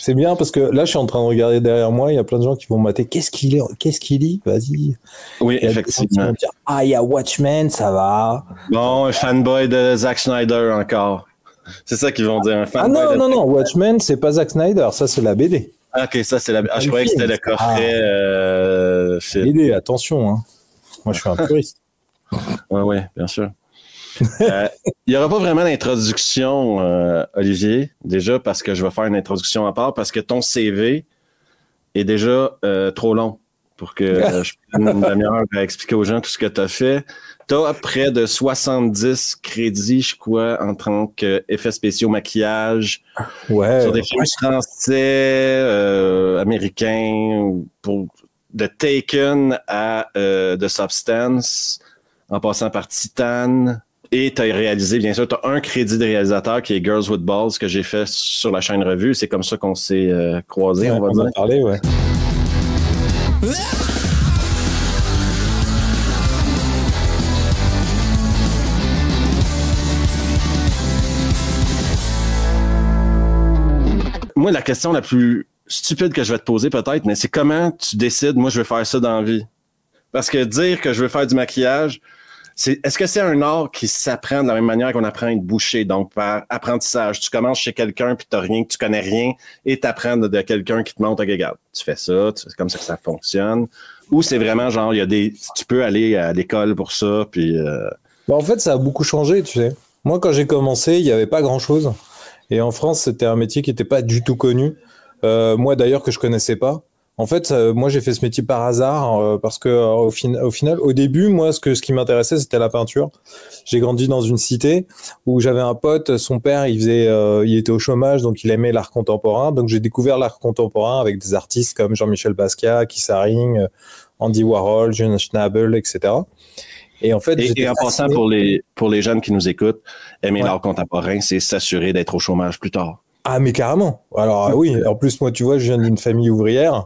C'est bien parce que là, je suis en train de regarder derrière moi, il y a plein de gens qui vont mater. Qu'est-ce qu'il lit? Vas-y. Oui, Il y a des gens qui effectivement. vont dire, ah, il y a Watchmen, ça va. Bon, un fanboy de Zack Snyder encore. C'est ça qu'ils vont dire, un Ah fanboy non, de non, Zack non, Snyder. Watchmen, c'est pas Zack Snyder, ça c'est la BD. Ah, ok, ça c'est la. Ah, Pas je le croyais que c'était film. le Ah, coffret film. BD, attention, hein. Moi, je suis un puriste. Oui, oui, bien sûr. Il n'y aura pas vraiment d'introduction, Olivier, déjà parce que je vais faire une introduction à part, parce que ton CV est déjà trop long pour que je prenne une demi-heure à expliquer aux gens tout ce que tu as fait. Tu as près de 70 crédits, je crois, en tant qu'effets spéciaux, maquillage, Ouais. sur des films français, américains, de Taken à The Substance, en passant par Titan. Et tu as réalisé, bien sûr, tu as un crédit de réalisateur qui est Girls with Balls que j'ai fait sur la chaîne Revue. C'est comme ça qu'on s'est croisés, on va dire. On a parlé, ouais. Moi, la question la plus stupide que je vais te poser peut-être, mais c'est comment tu décides, moi, je vais faire ça dans la vie? Parce que dire que je veux faire du maquillage, est-ce que c'est un art qui s'apprend de la même manière qu'on apprend à être boucher, donc par apprentissage? Tu commences chez quelqu'un puis tu connais rien et tu apprends de quelqu'un qui te montre, OK, regarde, tu fais ça, c'est comme ça que ça fonctionne. Ou c'est vraiment genre, tu peux aller à l'école pour ça, puis... Bah, en fait, ça a beaucoup changé, tu sais. Moi, quand j'ai commencé, il n'y avait pas grand-chose. Et en France, c'était un métier qui n'était pas du tout connu. Moi, d'ailleurs, que je connaissais pas. En fait, moi, j'ai fait ce métier par hasard parce que au final, au début, moi, ce qui m'intéressait, c'était la peinture. J'ai grandi dans une cité où j'avais un pote, son père, il était au chômage, donc il aimait l'art contemporain. Donc, j'ai découvert l'art contemporain avec des artistes comme Jean-Michel Basquiat, Keith Haring, Andy Warhol, John Schnabel, etc. Et en fait, et en passant pour les jeunes qui nous écoutent, aimer l'art contemporain, c'est s'assurer d'être au chômage plus tard. Ah, mais carrément. Alors oui, en plus, moi, tu vois, je viens d'une famille ouvrière.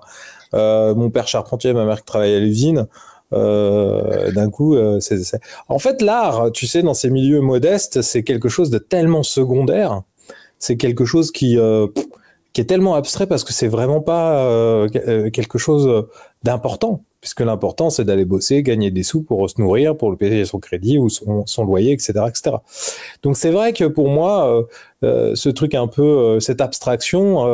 Mon père charpentier, ma mère qui travaillait à l'usine. D'un coup, En fait, l'art, tu sais, dans ces milieux modestes, c'est quelque chose de tellement secondaire. C'est quelque chose qui est tellement abstrait parce que c'est vraiment pas quelque chose d'important. Puisque l'important, c'est d'aller bosser, gagner des sous pour se nourrir, pour le payer son crédit ou son loyer, etc., etc. Donc c'est vrai que pour moi, ce truc un peu, cette abstraction,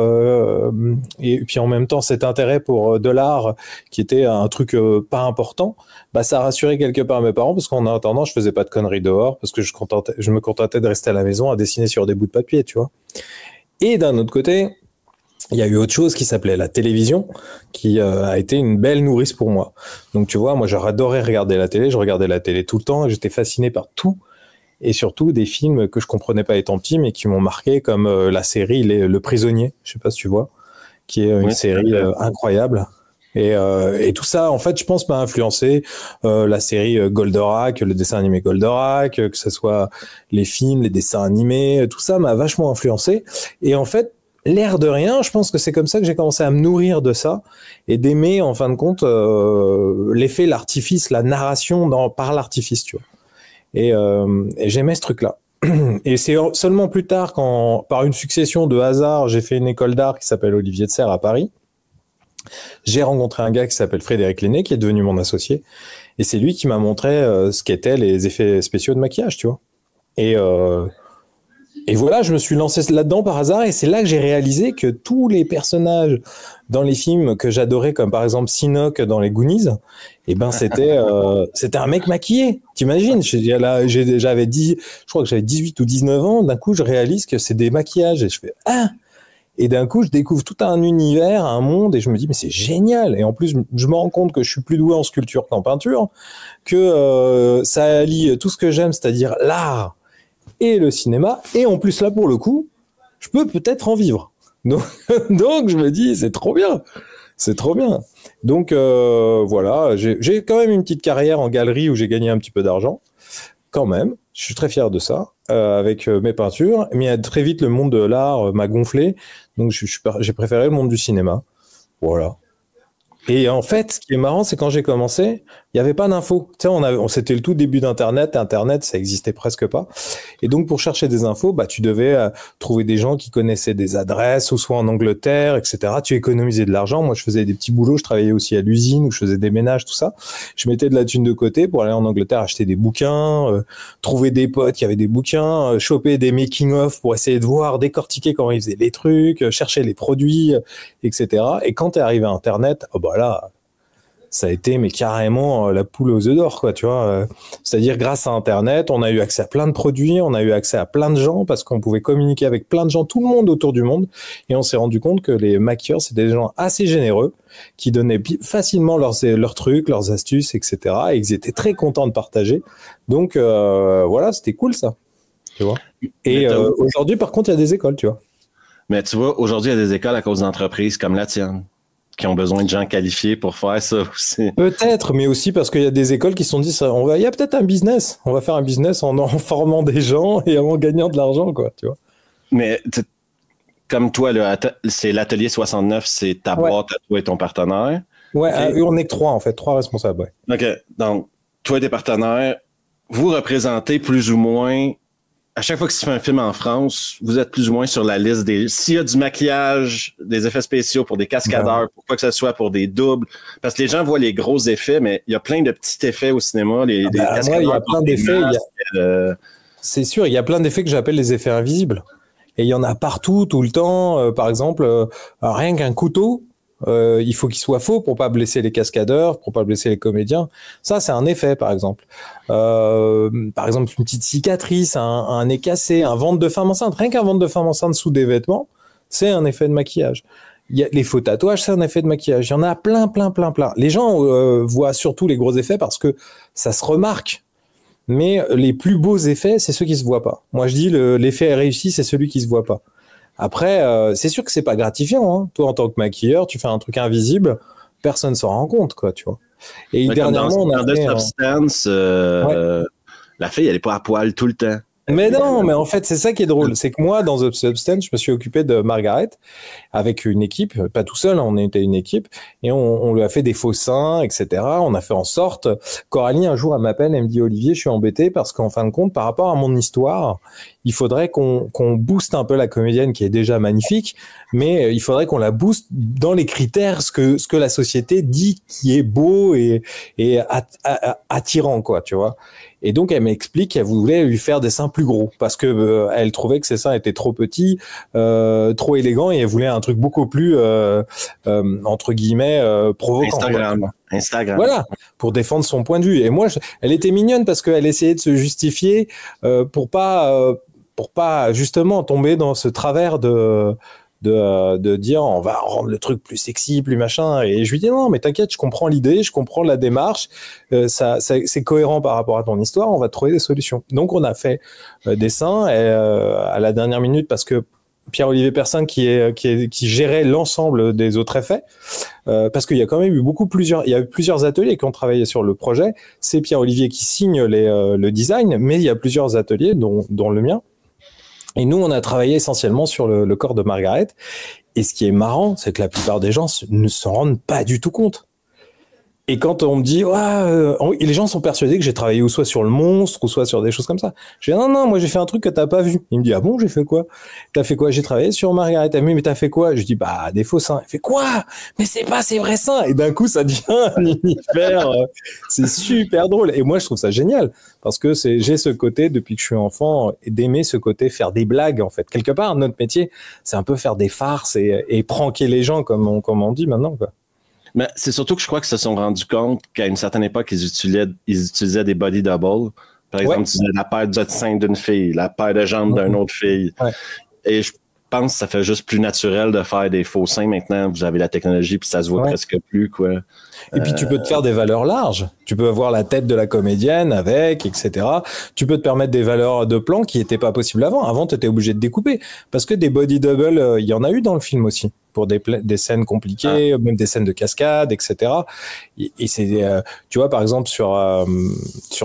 et puis en même temps cet intérêt pour de l'art qui était un truc pas important, bah ça rassurait quelque part mes parents parce qu'en attendant, je faisais pas de conneries dehors parce que je me contentais de rester à la maison à dessiner sur des bouts de papier, tu vois. Et d'un autre côté, il y a eu autre chose qui s'appelait la télévision, qui a été une belle nourrice pour moi. Donc tu vois, moi j'adorais regarder la télé, je regardais la télé tout le temps, et j'étais fasciné par tout, et surtout des films que je comprenais pas étant petit, mais qui m'ont marqué, comme la série Le Prisonnier, je sais pas si tu vois, qui est une série incroyable. Et tout ça, en fait, je pense, m'a influencé la série Goldorak, le dessin animé Goldorak, que ce soit les films, les dessins animés, tout ça m'a vachement influencé. Et en fait, l'air de rien, je pense que c'est comme ça que j'ai commencé à me nourrir de ça et d'aimer, en fin de compte, l'effet, l'artifice, la narration par l'artifice, tu vois. Et j'aimais ce truc-là. Et c'est seulement plus tard, quand, par une succession de hasards, j'ai fait une école d'art qui s'appelle Olivier de Serres à Paris. J'ai rencontré un gars qui s'appelle Frédéric Lenné, qui est devenu mon associé. Et c'est lui qui m'a montré ce qu'étaient les effets spéciaux de maquillage, tu vois. Et voilà, je me suis lancé là-dedans par hasard et c'est là que j'ai réalisé que tous les personnages dans les films que j'adorais, comme par exemple Sinoc dans les Goonies, eh ben c'était un mec maquillé. T'imagines? Je crois que j'avais 18 ou 19 ans. D'un coup, je réalise que c'est des maquillages et je fais ah. Et d'un coup, je découvre tout un univers, un monde, et je me dis mais c'est génial. Et en plus, je me rends compte que je suis plus doué en sculpture qu'en peinture, que ça allie tout ce que j'aime, c'est-à-dire l'art et le cinéma, et en plus là pour le coup, je peux peut-être en vivre. Donc je me dis c'est trop bien, c'est trop bien. Donc voilà, j'ai quand même une petite carrière en galerie où j'ai gagné un petit peu d'argent, quand même. Je suis très fier de ça avec mes peintures. Mais très vite le monde de l'art m'a gonflé, donc j'ai préféré le monde du cinéma. Voilà. Et en fait, ce qui est marrant, c'est quand j'ai commencé, il n'y avait pas d'infos. Tu sais, c'était le tout début d'Internet. Internet, ça existait presque pas. Et donc, pour chercher des infos, bah, tu devais trouver des gens qui connaissaient des adresses, ou soit en Angleterre, etc. Tu économisais de l'argent. Moi, je faisais des petits boulots. Je travaillais aussi à l'usine où je faisais des ménages, tout ça. Je mettais de la thune de côté pour aller en Angleterre acheter des bouquins, trouver des potes qui avaient des bouquins, choper des making-of pour essayer de voir, décortiquer comment ils faisaient les trucs, chercher les produits, etc. Et quand t'es arrivé à Internet, oh bah là, ça a été mais carrément la poule aux œufs d'or, quoi, tu vois. C'est-à-dire grâce à Internet, on a eu accès à plein de produits, on a eu accès à plein de gens parce qu'on pouvait communiquer avec plein de gens, tout le monde autour du monde, et on s'est rendu compte que les maquilleurs, c'était des gens assez généreux qui donnaient facilement leurs trucs, leurs astuces, etc. Et ils étaient très contents de partager. Donc voilà, c'était cool ça, tu vois. Et aujourd'hui, par contre, il y a des écoles, tu vois. Mais tu vois, aujourd'hui, il y a des écoles à cause d'entreprises comme la tienne qui ont besoin de gens qualifiés pour faire ça aussi. Peut-être, mais aussi parce qu'il y a des écoles qui se sont dit, il y a peut-être un business. On va faire un business en formant des gens et en gagnant de l'argent, quoi, tu vois. Mais comme toi, c'est l'Atelier 69, c'est ta boîte à toi et ton partenaire. Ouais, okay. On est que 3, en fait, 3 responsables, ouais. OK, donc, toi et tes partenaires, vous représentez plus ou moins... À chaque fois que tu fais un film en France, vous êtes plus ou moins sur la liste des... S'il y a du maquillage, des effets spéciaux pour des cascadeurs, pour quoi que ce soit, pour des doubles, parce que les gens voient les gros effets, mais il y a plein de petits effets au cinéma. Des cascadeurs, moi, il y a plein d'effets. C'est sûr, il y a plein d'effets que j'appelle les effets invisibles. Et il y en a partout, tout le temps. Par exemple, rien qu'un couteau, il faut qu'il soit faux pour pas blesser les cascadeurs, pour pas blesser les comédiens. Ça, c'est un effet, par exemple. Par exemple, une petite cicatrice, un nez cassé, un ventre de femme enceinte. Rien qu'un ventre de femme enceinte sous des vêtements, c'est un effet de maquillage. Il y a les faux tatouages, c'est un effet de maquillage. Il y en a plein. Les gens voient surtout les gros effets parce que ça se remarque. Mais les plus beaux effets, c'est ceux qui se voient pas. Moi, je dis l'effet réussi, c'est celui qui se voit pas. Après, c'est sûr que c'est pas gratifiant. Hein. Toi, en tant que maquilleur, tu fais un truc invisible, personne s'en rend compte, quoi, tu vois. Et dernièrement, on a fait Substance, la fille, elle est pas à poil tout le temps. Mais non, mais en fait, c'est ça qui est drôle. C'est que moi, dans The Substance, je me suis occupé de Margaret avec une équipe, pas tout seul, on était une équipe, et on lui a fait des faux seins, etc. On a fait en sorte... Coralie, un jour, elle m'appelle, elle me dit, Olivier, je suis embêté parce qu'en fin de compte, par rapport à mon histoire, il faudrait qu'on booste un peu la comédienne qui est déjà magnifique, mais il faudrait qu'on la booste dans les critères, ce que la société dit qui est beau et attirant, quoi, tu vois. Et donc, elle m'explique qu'elle voulait lui faire des seins plus gros parce que elle trouvait que ses seins étaient trop petits, trop élégants, et elle voulait un truc beaucoup plus, entre guillemets, provoquant. Instagram. Voilà, pour défendre son point de vue. Et moi, elle était mignonne parce qu'elle essayait de se justifier pour pas justement tomber dans ce travers de dire on va rendre le truc plus sexy, plus machin. Et je lui dis non, mais t'inquiète, je comprends l'idée, je comprends la démarche, c'est cohérent par rapport à ton histoire, on va trouver des solutions. Donc on a fait des seins à la dernière minute parce que Pierre-Olivier Persin qui gérait l'ensemble des autres effets, parce qu'il y a quand même eu il y a eu plusieurs ateliers qui ont travaillé sur le projet. C'est Pierre-Olivier qui signe le design, mais il y a plusieurs ateliers, dont le mien. Et nous, on a travaillé essentiellement sur le corps de Margaret. Et ce qui est marrant, c'est que la plupart des gens ne s'en rendent pas du tout compte. Et quand on me dit, les gens sont persuadés que j'ai travaillé ou soit sur le monstre, ou soit sur des choses comme ça. Je dis, non, moi j'ai fait un truc que t'as pas vu. Il me dit, ah bon, j'ai fait quoi? T'as fait quoi? J'ai travaillé sur Margaret. Mais t'as fait quoi? Je dis, bah, des faux seins. Il fait quoi? Mais c'est pas ses vrais seins. Et d'un coup, ça devient un univers. C'est super drôle. Et moi, je trouve ça génial. Parce que j'ai ce côté, depuis que je suis enfant, d'aimer ce côté faire des blagues, en fait. Quelque part, notre métier, c'est un peu faire des farces et pranker les gens, comme on dit maintenant, quoi. Mais c'est surtout que je crois qu'ils se sont rendus compte qu'à une certaine époque, ils utilisaient des body doubles. Par exemple, tu disais la paire de seins d'une fille, la paire de jambes d'une autre fille. Ouais. Et je pense que ça fait juste plus naturel de faire des faux seins maintenant. Vous avez la technologie, puis ça se voit presque plus, quoi. Et puis tu peux te faire des valeurs larges. Tu peux avoir la tête de la comédienne avec, etc. Tu peux te permettre des valeurs de plan qui n'étaient pas possibles avant. Avant, tu étais obligé de découper. Parce que des body doubles, il y en a eu dans le film aussi. Pour des scènes compliquées, même des scènes de cascade, etc. Et c'est, tu vois, par exemple, sur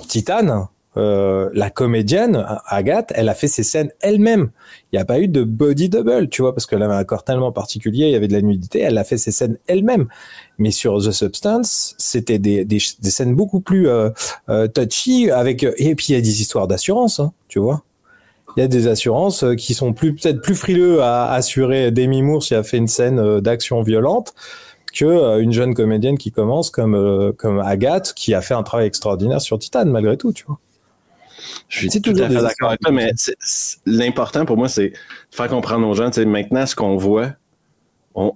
Titan, la comédienne, Agathe, elle a fait ses scènes elle-même. Il n'y a pas eu de body double, tu vois, parce qu'elle avait un corps tellement particulier, il y avait de la nudité, elle a fait ses scènes elle-même. Mais sur The Substance, c'était des scènes beaucoup plus touchy, et puis il y a des histoires d'assurance, hein, tu vois. Il y a des assurances qui sont peut-être plus frileux à assurer Demi Moore s'il a fait une scène d'action violente que une jeune comédienne qui commence comme Agathe, qui a fait un travail extraordinaire sur Titan, malgré tout, tu vois. Je suis tout à fait d'accord avec toi, mais l'important pour moi, c'est de faire comprendre aux gens, maintenant, ce qu'on voit, on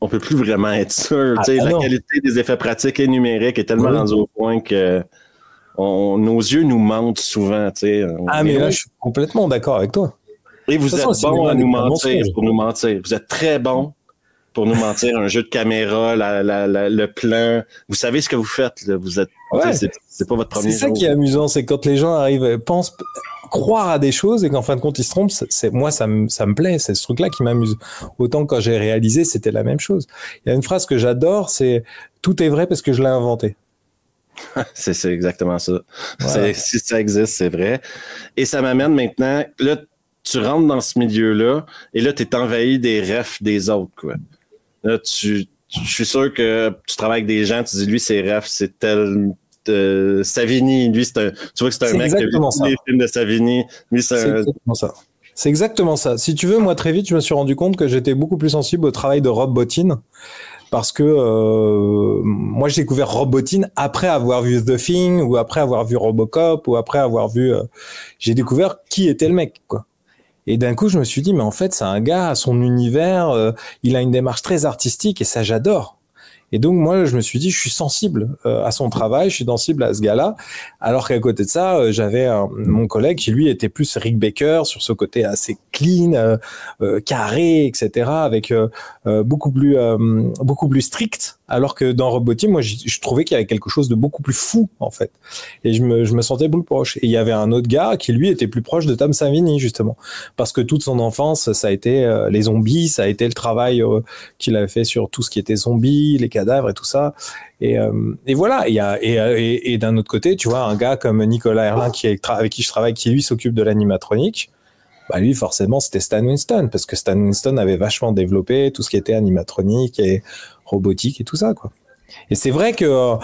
peut plus vraiment être sûr. La qualité des effets pratiques et numériques est tellement rendue au point que nos yeux nous mentent souvent. Mais là, je suis complètement d'accord avec toi. Et vous êtes bon à nous mentir pour nous mentir. Vous êtes très bon pour nous mentir. Un jeu de caméra, le plan. Vous savez ce que vous faites. Là. Vous êtes. C'est pas votre premier jour. C'est ça qui est amusant, c'est quand les gens pensent croire à des choses et qu'en fin de compte ils se trompent. Moi, ça me plaît. C'est ce truc-là qui m'amuse. Autant que quand j'ai réalisé, c'était la même chose. Il y a une phrase que j'adore, c'est tout est vrai parce que je l'ai inventé. C'est exactement ça. Voilà. Si ça existe, c'est vrai. Et ça m'amène maintenant, là, tu rentres dans ce milieu-là et là, tu es envahi des refs des autres, quoi. Là, je suis sûr que tu travailles avec des gens, tu dis, lui, c'est ref, c'est tel Savini. Lui, tu vois que c'est un mec qui a vu tous les films de Savini. Lui, c'est exactement ça. C'est exactement ça. Si tu veux, moi, très vite, je me suis rendu compte que j'étais beaucoup plus sensible au travail de Rob Bottin. Parce que moi, j'ai découvert Rob Bottin après avoir vu The Thing, ou après avoir vu Robocop, ou après avoir vu... j'ai découvert qui était le mec, quoi. Et d'un coup, je me suis dit, mais en fait, c'est un gars, à son univers, il a une démarche très artistique, et ça, j'adore. Et donc, moi, je me suis dit, je suis sensible à son travail, je suis sensible à ce gars-là. Alors qu'à côté de ça, j'avais mon collègue qui, lui, était plus Rick Baker, sur ce côté assez clean, carré, etc., avec beaucoup plus strict. Alors que dans Rob Bottin, moi, je trouvais qu'il y avait quelque chose de beaucoup plus fou, en fait. Et je me sentais boule proche. Et il y avait un autre gars qui, lui, était plus proche de Tom Savini, justement. Parce que toute son enfance, ça a été les zombies, ça a été le travail qu'il avait fait sur tout ce qui était zombies, les cadavres et tout ça. Et voilà. Et d'un autre côté, tu vois, un gars comme Nicolas Erlin, avec qui je travaille, qui, lui, s'occupe de l'animatronique, bah lui, forcément, c'était Stan Winston, parce que Stan Winston avait vachement développé tout ce qui était animatronique et robotique et tout ça, quoi. Et c'est vrai que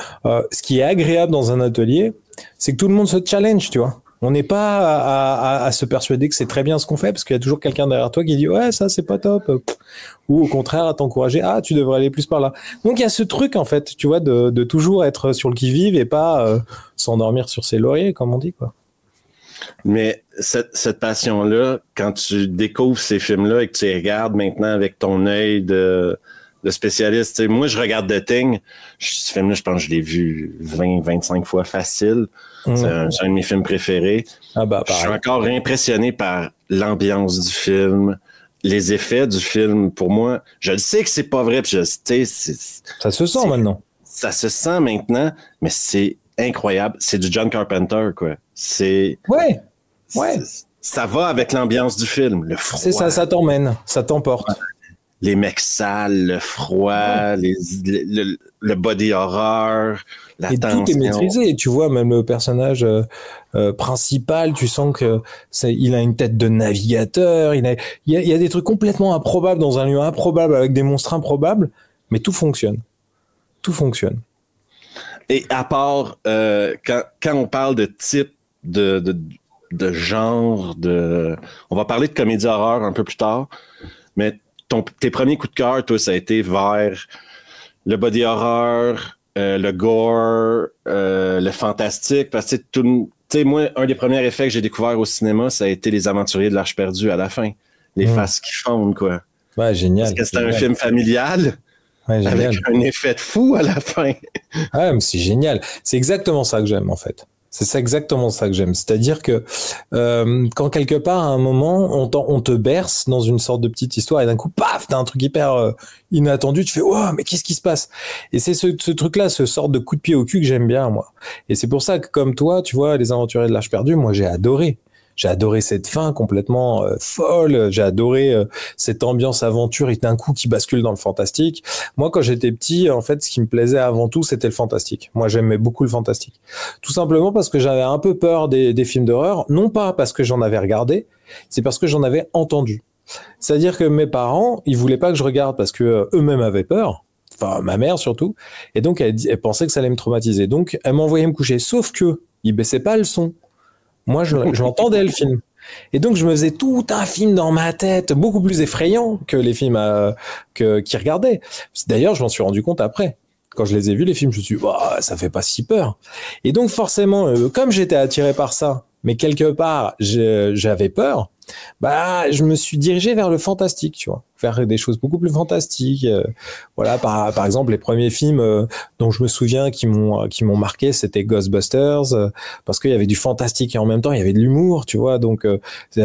ce qui est agréable dans un atelier, c'est que tout le monde se challenge, tu vois. On n'est pas à se persuader que c'est très bien ce qu'on fait, parce qu'il y a toujours quelqu'un derrière toi qui dit ouais, ça c'est pas top, ou au contraire à t'encourager, ah tu devrais aller plus par là. Donc il y a ce truc en fait, tu vois, de toujours être sur le qui-vive et pas s'endormir sur ses lauriers, comme on dit, quoi. Mais cette passion-là, quand tu découvres ces films-là et que tu les regardes maintenant avec ton œil de spécialiste, tu sais, moi je regarde The Thing, ce film-là, je pense que je l'ai vu 20-25 fois facile. C'est un de mes films préférés. Je suis encore impressionné par l'ambiance du film, les effets du film. Pour moi, je le sais que c'est pas vrai, puis ça se sent maintenant. Ça se sent maintenant, mais c'est incroyable. C'est du John Carpenter, quoi. Ouais. Ça va avec l'ambiance du film, le froid. C'est ça t'emmène, ça t'emporte. Les mecs sales, le froid, le body horror, la tension. Tout est maîtrisé. Tu vois, même le personnage principal, tu sens que il a une tête de navigateur. Il y a des trucs complètement improbables dans un lieu improbable avec des monstres improbables, mais tout fonctionne. Tout fonctionne. Et à part quand on parle de type de genre, on va parler de comédie horreur un peu plus tard, mais tes premiers coups de cœur, toi, ça a été vers le body horror, le gore, le fantastique, parce que tu sais, moi, un des premiers effets que j'ai découvert au cinéma, ça a été Les Aventuriers de l'Arche perdue à la fin. Les faces qui fondent, quoi. Ouais, génial. Parce que c'était un film familial. Ouais, avec un effet de fou à la fin. Ouais, mais c'est génial. C'est exactement ça que j'aime, en fait. C'est exactement ça que j'aime. C'est-à-dire que quand quelque part, à un moment, on te berce dans une sorte de petite histoire et d'un coup, paf, t'as un truc hyper inattendu, tu fais « Wow, mais qu'est-ce qui se passe ?» Et c'est ce truc-là, ce sort de coup de pied au cul que j'aime bien, moi. Et c'est pour ça que, comme toi, tu vois, Les Aventuriers de l'Arche perdue, moi, j'ai adoré. J'ai adoré cette fin complètement folle. J'ai adoré cette ambiance aventure et d'un coup qui bascule dans le fantastique. Moi, quand j'étais petit, en fait, ce qui me plaisait avant tout, c'était le fantastique. Moi, j'aimais beaucoup le fantastique. Tout simplement parce que j'avais un peu peur des films d'horreur. Non pas parce que j'en avais regardé, c'est parce que j'en avais entendu. C'est-à-dire que mes parents, ils voulaient pas que je regarde parce que eux-mêmes avaient peur. Enfin, ma mère surtout. Et donc, elle pensait que ça allait me traumatiser. Donc, elle m'envoyait me coucher. Sauf que, ils baissaient pas le son. Moi, je l'entendais, le film. Et donc, je me faisais tout un film dans ma tête, beaucoup plus effrayant que les films qu'ils regardaient. D'ailleurs, je m'en suis rendu compte après. Quand je les ai vus, les films, je me suis dit, oh, ça fait pas si peur. Et donc, forcément, comme j'étais attiré par ça, mais quelque part, j'avais peur, bah, je me suis dirigé vers le fantastique, tu vois, vers des choses beaucoup plus fantastiques. Voilà, par exemple, les premiers films dont je me souviens qui m'ont marqué, c'était Ghostbusters, parce qu'il y avait du fantastique et en même temps il y avait de l'humour, tu vois, donc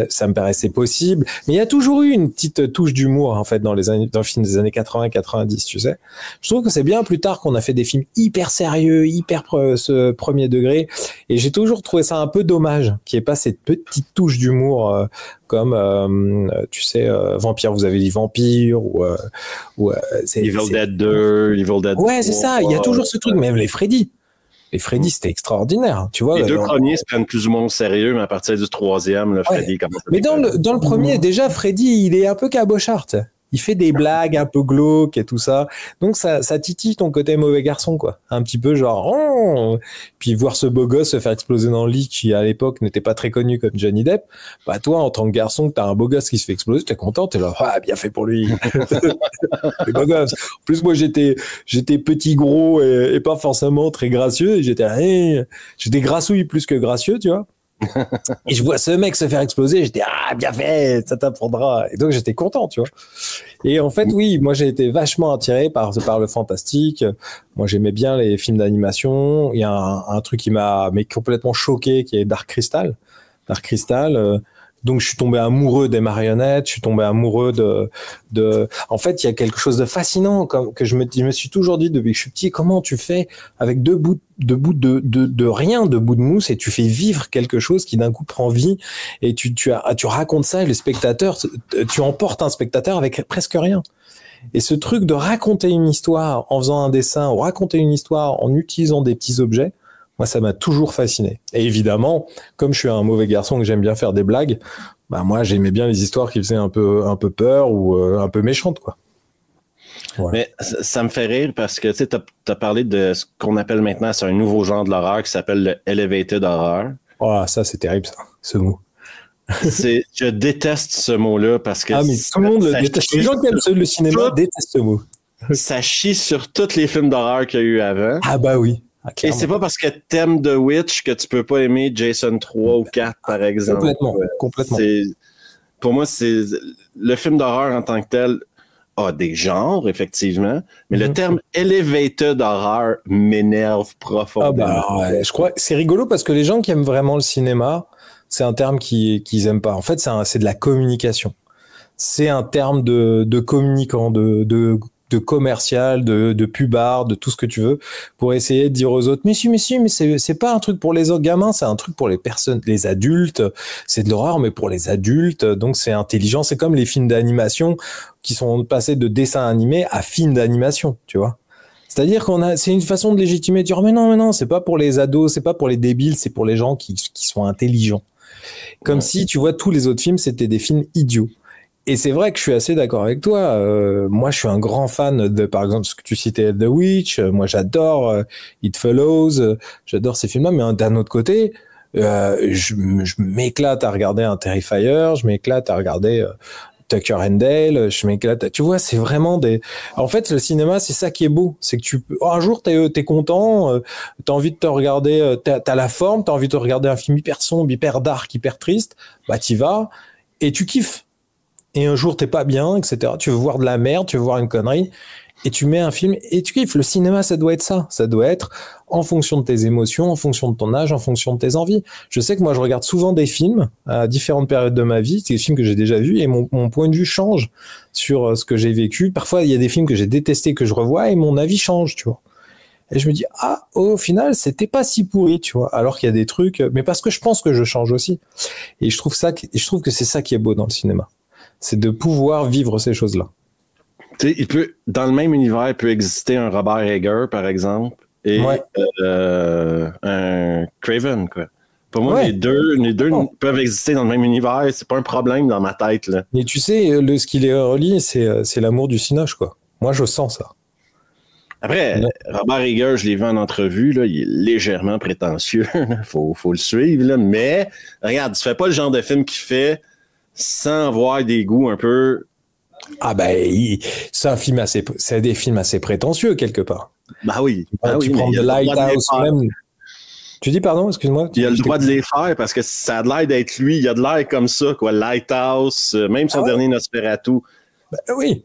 ça me paraissait possible. Mais il y a toujours eu une petite touche d'humour en fait dans le film des années 80-90, tu sais. Je trouve que c'est bien plus tard qu'on a fait des films hyper sérieux, hyper ce premier degré, et j'ai toujours trouvé ça un peu dommage qu'il n'y ait pas cette petite touche d'humour. Comme tu sais, Vampire, vous avez dit Vampire ou Evil Dead 2, Evil Dead 3. Ouais, c'est ça, il y a toujours ce truc, même les Freddy, c'était extraordinaire, tu vois. Les deux premiers se prennent plus ou moins au sérieux, mais à partir du troisième, le Freddy commence à... Mais dans le premier, déjà, Freddy, il est un peu cabochard, tu sais. Il fait des blagues un peu glauques et tout ça. Donc, ça titille ton côté mauvais garçon, quoi. Un petit peu genre, oh. Puis voir ce beau gosse se faire exploser dans le lit qui, à l'époque, n'était pas très connu comme Johnny Depp. Bah, toi, en tant que garçon, t'as un beau gosse qui se fait exploser, t'es content, t'es là, ah, bien fait pour lui. Les beaux gosses. En plus, moi, j'étais petit, gros et pas forcément très gracieux. Et j'étais grassouille plus que gracieux, tu vois. Et je vois ce mec se faire exploser, j'étais bien fait, ça t'apprendra. Et donc j'étais content, tu vois. Et en fait, oui, moi j'ai été vachement attiré par le fantastique. Moi j'aimais bien les films d'animation. Il y a un truc qui m'a complètement choqué, qui est Dark Crystal. Donc je suis tombé amoureux des marionnettes, je suis tombé amoureux en fait, il y a quelque chose de fascinant que je me suis toujours dit depuis que je suis petit, comment tu fais avec deux bouts de rien, de bouts de mousse, et tu fais vivre quelque chose qui d'un coup prend vie, et tu racontes ça, et le spectateur, tu emportes un spectateur avec presque rien. Et ce truc de raconter une histoire en faisant un dessin, ou raconter une histoire en utilisant des petits objets, moi, ça m'a toujours fasciné. Et évidemment, comme je suis un mauvais garçon que j'aime bien faire des blagues, bah moi, j'aimais bien les histoires qui faisaient un peu peur ou un peu méchantes, quoi. Voilà. Mais ça me fait rire parce que tu sais, t'as parlé de ce qu'on appelle maintenant, c'est un nouveau genre de l'horreur qui s'appelle le elevated horror. Oh, ça, c'est terrible, ça, ce mot. Je déteste ce mot-là parce que... Ah, mais tout le monde le déteste. Les gens qui aiment le cinéma détestent ce mot. Ça chie sur tous les films d'horreur qu'il y a eu avant. Ah bah oui. Ah, et c'est pas parce que t'aimes The Witch que tu peux pas aimer Jason 3 ou 4, par exemple. Complètement. Pour moi, c'est le film d'horreur en tant que tel a des genres, effectivement, mais le terme elevated horror m'énerve profondément. Ah bah, ouais, je crois que c'est rigolo parce que les gens qui aiment vraiment le cinéma, c'est un terme qu'ils aiment pas. En fait, c'est de la communication. C'est un terme de communicant, de commercial, de pubard, de tout ce que tu veux, pour essayer de dire aux autres, mais c'est pas un truc pour les autres gamins, c'est un truc pour les personnes, les adultes, c'est de l'horreur, mais pour les adultes, donc c'est intelligent, c'est comme les films d'animation qui sont passés de dessins animés à films d'animation, tu vois. C'est-à-dire c'est une façon de légitimer, de dire, mais non, c'est pas pour les ados, c'est pas pour les débiles, c'est pour les gens qui sont intelligents. Comme si, tu vois, tous les autres films, c'était des films idiots. Et c'est vrai que je suis assez d'accord avec toi. Moi, je suis un grand fan de, par exemple, ce que tu citais, The Witch. Moi, j'adore It Follows. J'adore ces films-là. Mais d'un autre côté, je m'éclate à regarder un Terrifier. Je m'éclate à regarder Tucker and Dale. Je m'éclate. Tu vois, c'est vraiment des. En fait, le cinéma, c'est ça qui est beau. C'est que un jour, t'es content. T'as envie de te regarder. T'as la forme. T'as envie de te regarder un film hyper sombre, hyper dark, hyper triste. Bah, t'y vas et tu kiffes. Et un jour, t'es pas bien, etc. Tu veux voir de la merde, tu veux voir une connerie, et tu mets un film et tu kiffes. Le cinéma, ça doit être ça. Ça doit être en fonction de tes émotions, en fonction de ton âge, en fonction de tes envies. Je sais que moi, je regarde souvent des films à différentes périodes de ma vie. C'est des films que j'ai déjà vus et mon point de vue change sur ce que j'ai vécu. Parfois, il y a des films que j'ai détestés que je revois et mon avis change, tu vois. Et je me dis, ah, au final, c'était pas si pourri, tu vois. Alors qu'il y a des trucs, mais parce que je pense que je change aussi. Et je trouve que c'est ça qui est beau dans le cinéma. C'est de pouvoir vivre ces choses-là. Tu sais, dans le même univers, il peut exister un Robert Eger, par exemple, et un Craven, quoi. Pour moi, les deux peuvent exister dans le même univers. C'est pas un problème dans ma tête, là. Mais tu sais, ce qui les relie, c'est l'amour du cinoche, quoi. Moi, je sens ça. Après, Robert Eger, je l'ai vu en entrevue, là, il est légèrement prétentieux. faut le suivre, là. Mais, regarde, tu fais pas le genre de film qu'il fait sans avoir des goûts un peu... Ah ben, c'est des films assez prétentieux, quelque part. Bah oui. Tu prends The Lighthouse même... Tu dis pardon, excuse-moi. Il a le droit de les faire parce que ça a l'air d'être lui. Il a de l'air comme ça, quoi. Lighthouse, même son dernier Nosferatu. Ben, oui.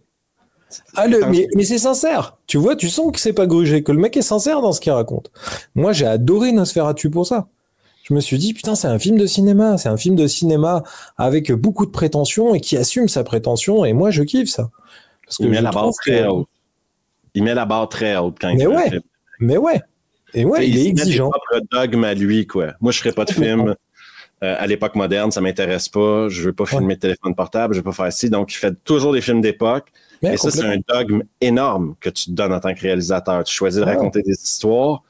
Mais c'est sincère. Tu vois, tu sens que c'est pas grugé, que le mec est sincère dans ce qu'il raconte. Moi, j'ai adoré Nosferatu pour ça. Je me suis dit, putain, c'est un film de cinéma. C'est un film de cinéma avec beaucoup de prétention et qui assume sa prétention. Et moi, je kiffe ça. Parce que il met la barre très haute. Il met la barre très haute quand il fait un film. Mais ouais. Et ouais, il est exigeant. Il a propre dogme à lui, quoi. Moi, je ferais pas de film à l'époque moderne, ça m'intéresse pas. Je veux pas filmer de téléphone portable, je veux pas faire ci. Donc, il fait toujours des films d'époque. Et ça, c'est un dogme énorme que tu te donnes en tant que réalisateur. Tu choisis de raconter des histoires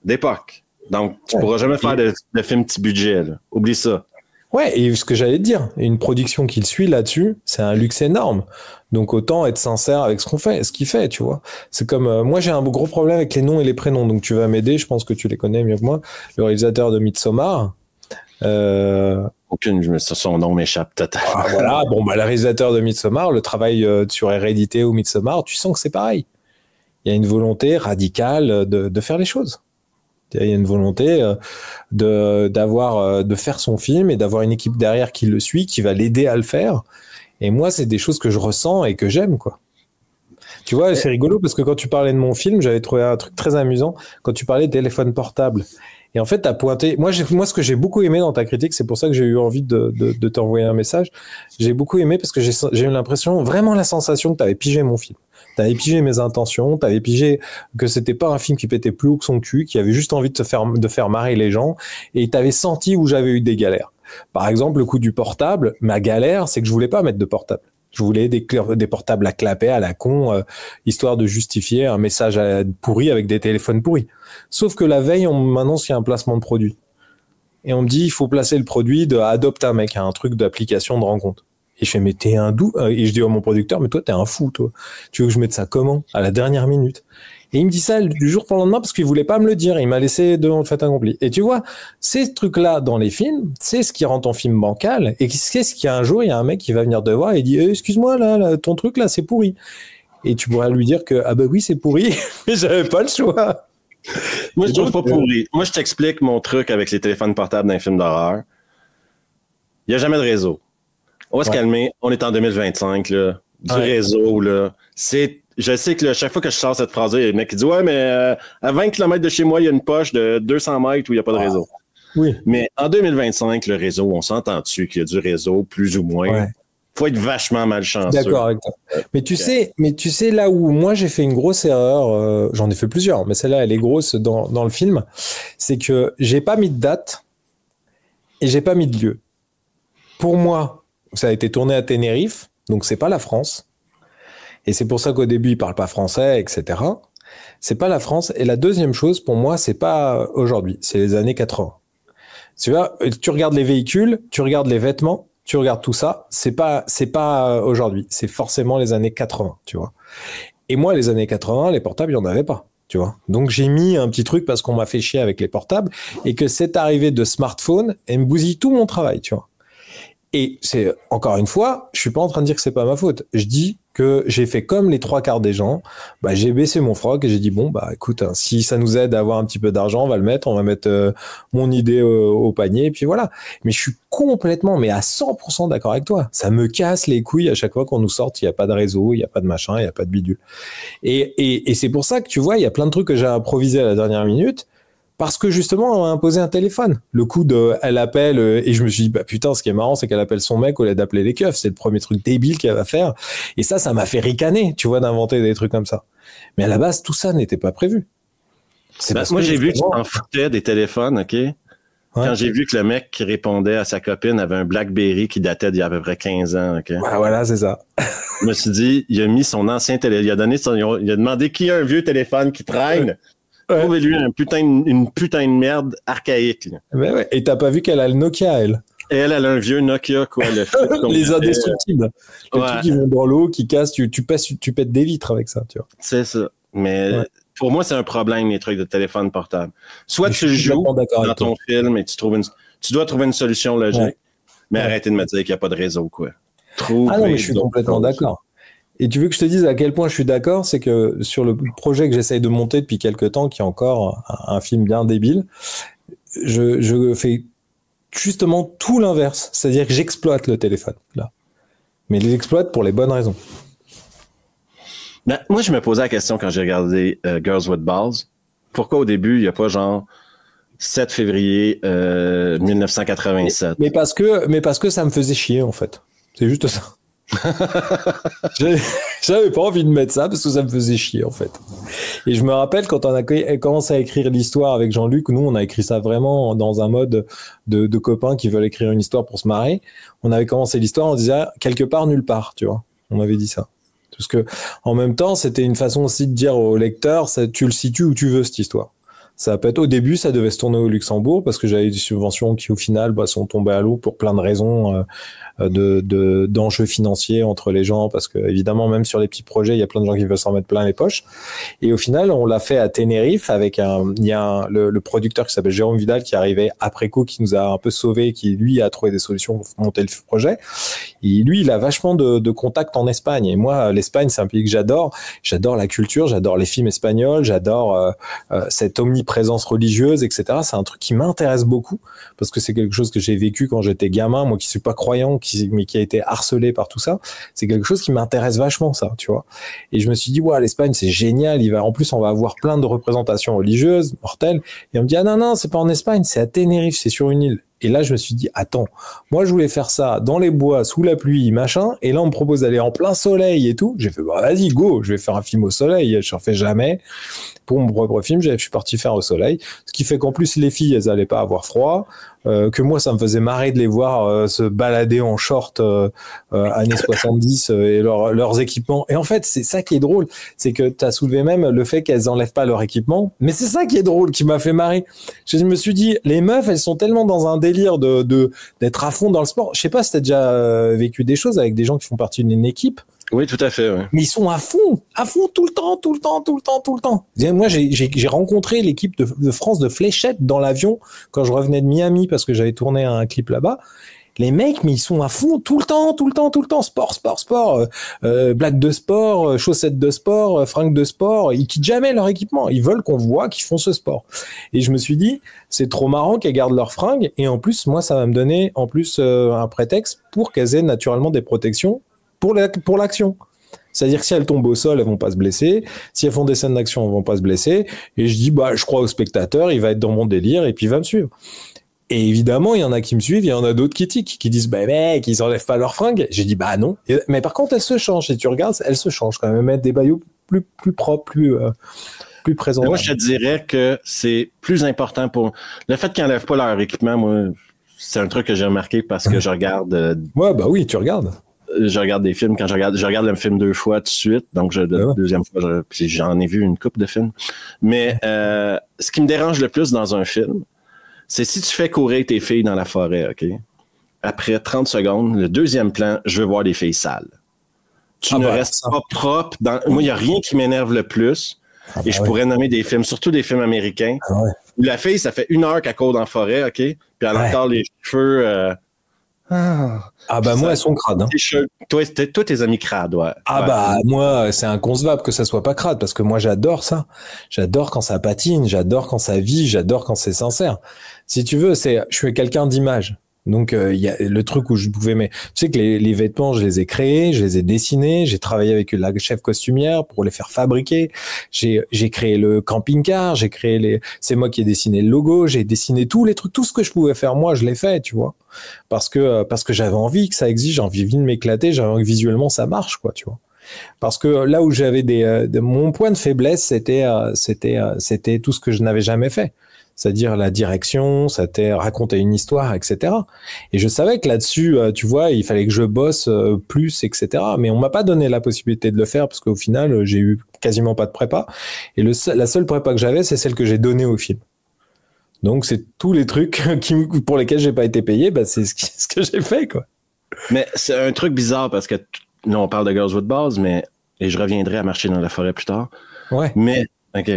d'époque. Donc, tu pourras jamais faire de film petit budget, là. Oublie ça. Ouais, et ce que j'allais te dire, une production qu'il suit là-dessus, c'est un luxe énorme. Donc autant être sincère avec ce qu'il fait, tu vois. C'est comme moi j'ai un gros problème avec les noms et les prénoms, donc tu vas m'aider, je pense que tu les connais mieux que moi. Le réalisateur de Midsommar. Son nom m'échappe totalement. Ah, voilà, le réalisateur de Midsommar, le travail sur Hérédité ou Midsommar, tu sens que c'est pareil. Il y a une volonté radicale de faire les choses. Il y a une volonté de faire son film et d'avoir une équipe derrière qui le suit, qui va l'aider à le faire. Et moi, c'est des choses que je ressens et que j'aime, quoi. Tu vois, c'est rigolo parce que quand tu parlais de mon film, j'avais trouvé un truc très amusant quand tu parlais de téléphone portable. Et en fait, t'as pointé. Moi, ce que j'ai beaucoup aimé dans ta critique, c'est pour ça que j'ai eu envie de t'envoyer un message. J'ai beaucoup aimé parce que j'ai eu l'impression, vraiment la sensation que t'avais pigé mon film. T'avais pigé mes intentions, t'avais pigé que c'était pas un film qui pétait plus haut que son cul, qui avait juste envie de faire marrer les gens, et t'avais senti où j'avais eu des galères. Par exemple, le coup du portable, ma galère, c'est que je voulais pas mettre de portable. Je voulais des portables à clapper à la con, histoire de justifier un message pourri avec des téléphones pourris. Sauf que la veille, on m'annonce qu'il y a un placement de produit. Et on me dit, il faut placer le produit de Adopt un mec, un truc d'application de rencontre. Et je fais, mais t'es un doux. Et je dis à mon producteur, mais toi, t'es un fou, toi. Tu veux que je mette ça comment? À la dernière minute. Et il me dit ça du jour pour le lendemain parce qu'il voulait pas me le dire. Il m'a laissé devant le fait accompli. Et tu vois, ces trucs-là dans les films, c'est ce qui rend ton film bancal. Et c'est ce qu'il y a un jour, il y a un mec qui va venir te voir et il dit, excuse-moi, là, ton truc, là, c'est pourri. Et tu pourras lui dire que, ah bah oui, c'est pourri, mais j'avais pas le choix. Moi, je trouve pas pourri. Moi, je t'explique mon truc avec les téléphones portables dans les films d'horreur. Il y a jamais de réseau. On va se calmer. On est en 2025, là. Du réseau, là. Je sais que chaque fois que je sors cette phrase-là, il y a un mec qui dit, ouais, mais à 20 km de chez moi, il y a une poche de 200 mètres où il n'y a pas de réseau. Oui. Mais en 2025, le réseau, on s'entend dessus qu'il y a du réseau, plus ou moins. Ouais. Faut être vachement malchanceux. D'accord avec toi. Mais tu sais, là où moi j'ai fait une grosse erreur, j'en ai fait plusieurs, mais celle-là, elle est grosse dans le film, c'est que j'ai pas mis de date et j'ai pas mis de lieu. Pour moi, ça a été tourné à Tenerife, donc c'est pas la France. Et c'est pour ça qu'au début, ils parlent pas français, etc. C'est pas la France. Et la deuxième chose, pour moi, c'est pas aujourd'hui, c'est les années 80. Tu vois, tu regardes les véhicules, tu regardes les vêtements, tu regardes tout ça, c'est pas aujourd'hui, c'est forcément les années 80, tu vois. Et moi, les années 80, les portables, il y en avait pas, tu vois. Donc j'ai mis un petit truc parce qu'on m'a fait chier avec les portables et que cette arrivée de smartphone, elle me bousille tout mon travail, tu vois. Et c'est, encore une fois, je suis pas en train de dire que c'est pas ma faute. Je dis que j'ai fait comme les 3/4 des gens. Bah, j'ai baissé mon froc et j'ai dit, bon, bah, écoute, hein, si ça nous aide à avoir un petit peu d'argent, on va mettre mon idée au panier, et puis voilà. Mais je suis complètement, mais à 100% d'accord avec toi. Ça me casse les couilles à chaque fois qu'on nous sort, il y a pas de réseau, il y a pas de machin, il y a pas de bidule. Et c'est pour ça que tu vois, il y a plein de trucs que j'ai improvisé à la dernière minute. Parce que justement, on m'a imposé un téléphone. Le coup de, elle appelle, et je me suis dit, bah putain, ce qui est marrant, c'est qu'elle appelle son mec au lieu d'appeler les keufs. C'est le premier truc débile qu'elle va faire. Et ça m'a fait ricaner, tu vois, d'inventer des trucs comme ça. Mais à la base, tout ça n'était pas prévu. Moi, j'ai vu que tu t'en foutais des téléphones, OK? Ouais. Quand j'ai vu que le mec qui répondait à sa copine avait un BlackBerry qui datait d'il y a à peu près 15 ans, OK? Ah, voilà, c'est ça. Je me suis dit, il a mis son ancien téléphone, il a demandé qui a un vieux téléphone qui traîne. Trouvez-lui une putain de merde archaïque. Mais ouais. Et t'as pas vu qu'elle a le Nokia, elle? Et elle a un vieux Nokia, quoi. Les indestructibles. Les trucs qui vont dans l'eau, qui cassent, tu pètes des vitres avec ça, tu vois. C'est ça. Mais pour moi, c'est un problème, les trucs de téléphone portable. Soit tu joues dans ton film et tu dois trouver une solution logique, mais arrêtez de me dire qu'il n'y a pas de réseau, quoi. Non, mais je suis complètement d'accord. Et tu veux que je te dise à quel point je suis d'accord, c'est que sur le projet que j'essaye de monter depuis quelques temps, qui est encore un film bien débile, je fais justement tout l'inverse. C'est-à-dire que j'exploite le téléphone, là. Mais je l'exploite pour les bonnes raisons. Ben, moi, je me posais la question quand j'ai regardé Girls with Balls. Pourquoi au début, il n'y a pas genre 7 février 1987? Mais parce que ça me faisait chier, en fait. C'est juste ça. J'avais pas envie de mettre ça parce que ça me faisait chier, en fait. Et je me rappelle quand on a commencé à écrire l'histoire avec Jean-Luc, nous, on a écrit ça vraiment dans un mode de copains qui veulent écrire une histoire pour se marrer. On avait commencé l'histoire, on disait quelque part, nulle part, tu vois. On avait dit ça. Parce que, en même temps, c'était une façon aussi de dire au lecteur, tu le situes où tu veux, cette histoire. Ça peut être, au début, ça devait se tourner au Luxembourg parce que j'avais des subventions qui, au final, sont tombées à l'eau pour plein de raisons d'enjeux financiers entre les gens, parce que, évidemment, même sur les petits projets, il y a plein de gens qui veulent s'en mettre plein les poches. Et au final, on l'a fait à Tenerife avec le producteur qui s'appelle Jérôme Vidal qui arrivait après coup, qui nous a un peu sauvés, qui, lui, a trouvé des solutions pour monter le projet. Et lui, il a vachement de contacts en Espagne. Et moi, l'Espagne, c'est un pays que j'adore. J'adore la culture, j'adore les films espagnols, j'adore cette omniprésence religieuse, etc. C'est un truc qui m'intéresse beaucoup parce que c'est quelque chose que j'ai vécu quand j'étais gamin, moi qui suis pas croyant, mais qui a été harcelé par tout ça. C'est quelque chose qui m'intéresse vachement, ça, tu vois. Et je me suis dit, ouais, l'Espagne, c'est génial. En plus, on va avoir plein de représentations religieuses, mortelles. Et on me dit, ah non, c'est pas en Espagne, c'est à Tenerife, c'est sur une île. Et là, je me suis dit, attends, moi, je voulais faire ça dans les bois, sous la pluie, machin. Et là, on me propose d'aller en plein soleil et tout. J'ai fait, bah, vas-y, go, je vais faire un film au soleil. Je n'en fais jamais. Pour mon propre film, je suis parti faire au soleil. Ce qui fait qu'en plus, les filles, elles allaient pas avoir froid. Que moi, ça me faisait marrer de les voir se balader en short années 70 et leurs équipements. Et en fait, c'est ça qui est drôle. C'est que tu as soulevé même le fait qu'elles enlèvent pas leur équipement. Mais c'est ça qui est drôle, qui m'a fait marrer. Je me suis dit, les meufs, elles sont tellement dans un délire d'être à fond dans le sport. Je sais pas si t'as déjà vécu des choses avec des gens qui font partie d'une équipe. Oui, tout à fait. Ouais. Mais ils sont à fond tout le temps. Moi, j'ai rencontré l'équipe de France de fléchettes dans l'avion quand je revenais de Miami parce que j'avais tourné un clip là-bas. Les mecs, mais ils sont à fond tout le temps. Sport, blagues de sport, chaussettes de sport, fringues de sport. Ils quittent jamais leur équipement. Ils veulent qu'on voit qu'ils font ce sport. Et je me suis dit, c'est trop marrant qu'elles gardent leurs fringues. Et en plus, moi, ça va me donner en plus un prétexte pour qu'elles aient naturellement des protections pour l'action. C'est-à-dire que si elles tombent au sol, elles vont pas se blesser. Si elles font des scènes d'action, elles vont pas se blesser. Et je dis, je crois au spectateur, il va être dans mon délire et puis il va me suivre. Et évidemment, il y en a qui me suivent, il y en a d'autres qui tiquent, qui disent, mec, ils enlèvent pas leurs fringues. J'ai dit, non. Mais par contre, elles se changent. Si tu regardes, elles se changent quand même. Mettre des maillots plus propres, plus présents. Moi, je te dirais que c'est plus important pour le fait qu'ils n'enlèvent pas leur équipement. Moi, c'est un truc que j'ai remarqué parce que je regarde. Oui, tu regardes. Je regarde des films. Quand je regarde le film 2 fois tout de suite. Donc, la deuxième fois, puis j'en ai vu une couple de films. Mais ce qui me dérange le plus dans un film, c'est si tu fais courir tes filles dans la forêt, OK? Après 30 secondes, le deuxième plan, je veux voir les filles sales. Tu ne restes pas propre. Moi, il n'y a rien qui m'énerve le plus. Et je pourrais nommer des films, surtout des films américains. Où la fille, ça fait 1 heure qu'elle court dans la forêt, OK? Puis elle a encore les cheveux... moi, elles sont crades. Hein. Toi, tes amis crades, ouais. Moi, c'est inconcevable que ça soit pas crade, parce que moi, j'adore ça. J'adore quand ça patine, j'adore quand ça vit, j'adore quand c'est sincère. Si tu veux, je suis quelqu'un d'image. Donc, il y a le truc où je pouvais... Tu sais que les vêtements, je les ai créés, je les ai dessinés, j'ai travaillé avec la chef costumière pour les faire fabriquer. J'ai créé le camping-car, j'ai créé c'est moi qui ai dessiné le logo, j'ai dessiné tous les trucs, tout ce que je pouvais faire, moi, je l'ai fait, tu vois. Parce que j'avais envie que ça existe, j'ai envie de m'éclater, j'avais envie que visuellement ça marche, quoi, tu vois. Parce que là où j'avais mon point de faiblesse, c'était tout ce que je n'avais jamais fait. C'est-à-dire la direction, c'était raconter une histoire, etc. Et je savais que là-dessus, tu vois, il fallait que je bosse plus, etc. Mais on m'a pas donné la possibilité de le faire parce qu'au final, j'ai eu quasiment pas de prépa. Et la seule prépa que j'avais, c'est celle que j'ai donnée au film. Donc, c'est tous les trucs pour lesquels j'ai pas été payé, bah, c'est ce que j'ai fait, quoi. Mais c'est un truc bizarre parce que là, on parle de Girls with Balls, et je reviendrai à Marcher dans la forêt plus tard. Ouais. Mais, OK.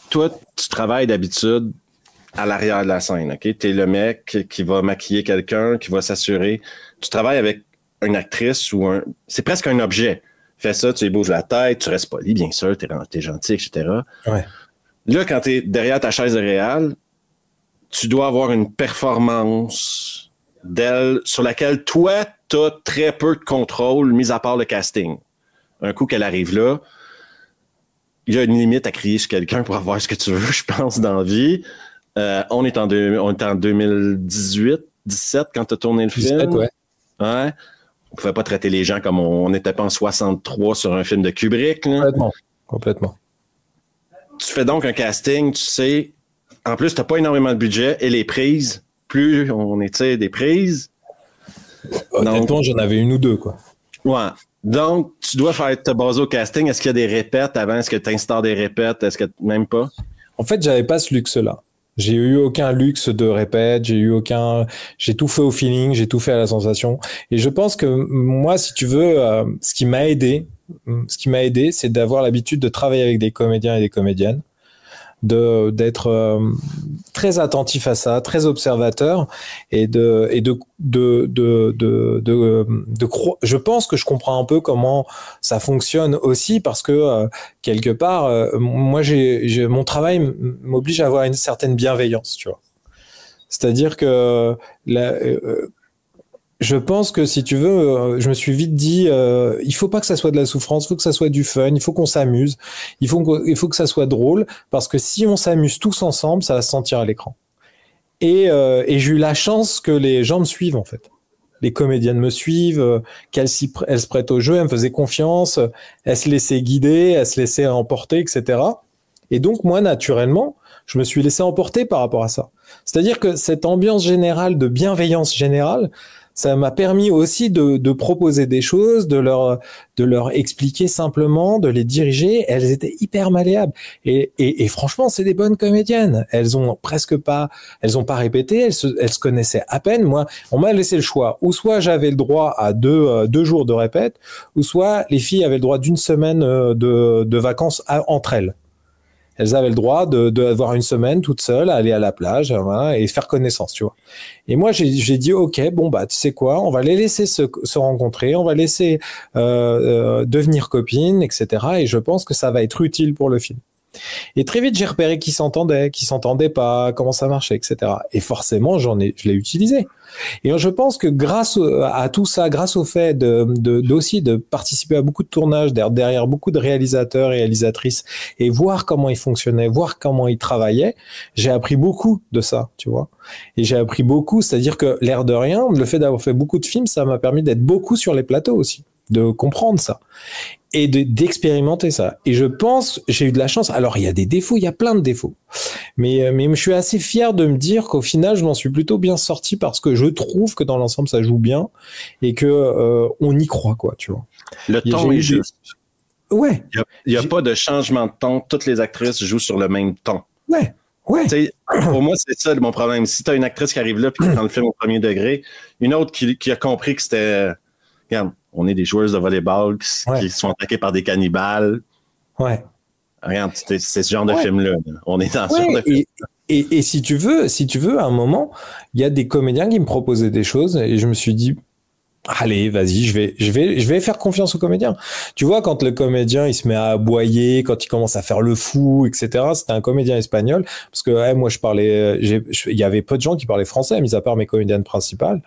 Toi, tu travailles d'habitude à l'arrière de la scène, OK? T'es le mec qui va maquiller quelqu'un, qui va s'assurer. Tu travailles avec une actrice c'est presque un objet. Fais ça, tu lui bouges la tête, tu restes poli, bien sûr, t'es gentil, etc. Ouais. Là, quand t'es derrière ta chaise de réal, tu dois avoir une performance d'elle sur laquelle toi, t'as très peu de contrôle, mis à part le casting. Un coup qu'elle arrive là, il y a une limite à crier sur quelqu'un pour avoir ce que tu veux, je pense, dans la vie. On est en 2018, 17 quand tu as tourné le 17, film. Ouais. Ouais. On pouvait pas traiter les gens comme on n'était pas en 63 sur un film de Kubrick. Là. Complètement. Tu fais donc un casting, tu sais. En plus, tu n'as pas énormément de budget et les prises, plus on était des prises. Honnêtement, j'en avais une ou deux, quoi. Ouais. Donc, tu dois te baser au casting. Est-ce qu'il y a des répètes avant? Est-ce que tu installes des répètes? Est-ce que même pas? En fait, j'avais pas ce luxe-là. J'ai eu aucun luxe de répète, j'ai tout fait au feeling, j'ai tout fait à la sensation. Et je pense que moi, si tu veux, ce qui m'a aidé, c'est d'avoir l'habitude de travailler avec des comédiens et des comédiennes, d'être très attentif à ça, très observateur je pense que je comprends un peu comment ça fonctionne aussi parce que quelque part moi mon travail m'oblige à avoir une certaine bienveillance, tu vois. C'est-à-dire que je pense que si tu veux, je me suis vite dit, il faut pas que ça soit de la souffrance, il faut que ça soit du fun, il faut qu'on s'amuse, il faut que ça soit drôle, parce que si on s'amuse tous ensemble, ça va se sentir à l'écran. Et j'ai eu la chance que les gens me suivent en fait. Les comédiennes me suivent, elles se prêtent au jeu, elles me faisaient confiance, elles se laissaient guider, elles se laissaient emporter, etc. Et donc moi, naturellement, je me suis laissé emporter par rapport à ça. C'est-à-dire que cette ambiance générale de bienveillance générale, ça m'a permis aussi de proposer des choses, de leur expliquer simplement, de les diriger. Elles étaient hyper malléables. Et franchement, c'est des bonnes comédiennes. Elles ont pas répété, elles se connaissaient à peine. Moi, on m'a laissé le choix. Ou soit j'avais le droit à deux jours de répète, ou soit les filles avaient le droit d'une semaine de vacances entre elles. Elles avaient le droit d'avoir une semaine toute seule, aller à la plage, voilà, et faire connaissance, tu vois. Et moi, j'ai dit, ok, bon bah, tu sais quoi, on va les laisser se rencontrer, on va laisser devenir copines, etc. Et je pense que ça va être utile pour le film. Et très vite, j'ai repéré qui s'entendaient pas, comment ça marchait, etc. Et forcément, je l'ai utilisé. Et je pense que grâce à tout ça, grâce au fait aussi de participer à beaucoup de tournages derrière beaucoup de réalisateurs et réalisatrices et voir comment ils fonctionnaient, voir comment ils travaillaient, j'ai appris beaucoup de ça, tu vois. Et j'ai appris beaucoup, c'est-à-dire que l'air de rien, le fait d'avoir fait beaucoup de films, ça m'a permis d'être beaucoup sur les plateaux aussi, de comprendre ça. Et d'expérimenter ça. Et je pense, j'ai eu de la chance. Alors, il y a des défauts, il y a plein de défauts. Mais je suis assez fier de me dire qu'au final, je m'en suis plutôt bien sorti parce que je trouve que dans l'ensemble, ça joue bien et que on y croit, quoi, tu vois. Le ton est juste. Ouais. Il y a pas de changement de ton. Toutes les actrices jouent sur le même ton. Ouais. Ouais. Pour moi, c'est ça mon problème. Si tu as une actrice qui arrive là puis qui prend le film au premier degré, une autre qui a compris que c'était... Regarde, on est des joueuses de volleyball qui se font attaquer par des cannibales. Ouais. Regarde, c'est ce genre de film-là. On est dans ce genre de film. Et si tu veux, à un moment, il y a des comédiens qui me proposaient des choses et je me suis dit, allez, vas-y, je vais faire confiance aux comédiens. Tu vois, quand le comédien, il se met à aboyer, quand il commence à faire le fou, etc. C'était un comédien espagnol. Parce que, moi, il y avait peu de gens qui parlaient français, mis à part mes comédiennes principales.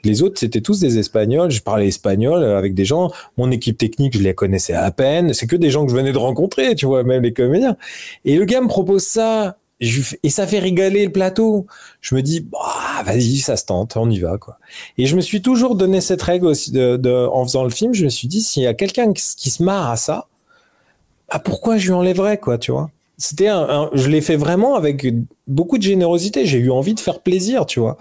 Les autres, c'était tous des Espagnols. Je parlais espagnol avec des gens. Mon équipe technique, je les connaissais à peine. C'est que des gens que je venais de rencontrer, tu vois, même les comédiens. Et le gars me propose ça. Et ça fait rigoler le plateau. Je me dis, bah, vas-y, ça se tente, on y va, quoi. Et je me suis toujours donné cette règle aussi en faisant le film. Je me suis dit, s'il y a quelqu'un qui se marre à ça, bah, pourquoi je lui enlèverais, quoi, tu vois? Je l'ai fait vraiment avec beaucoup de générosité. J'ai eu envie de faire plaisir, tu vois.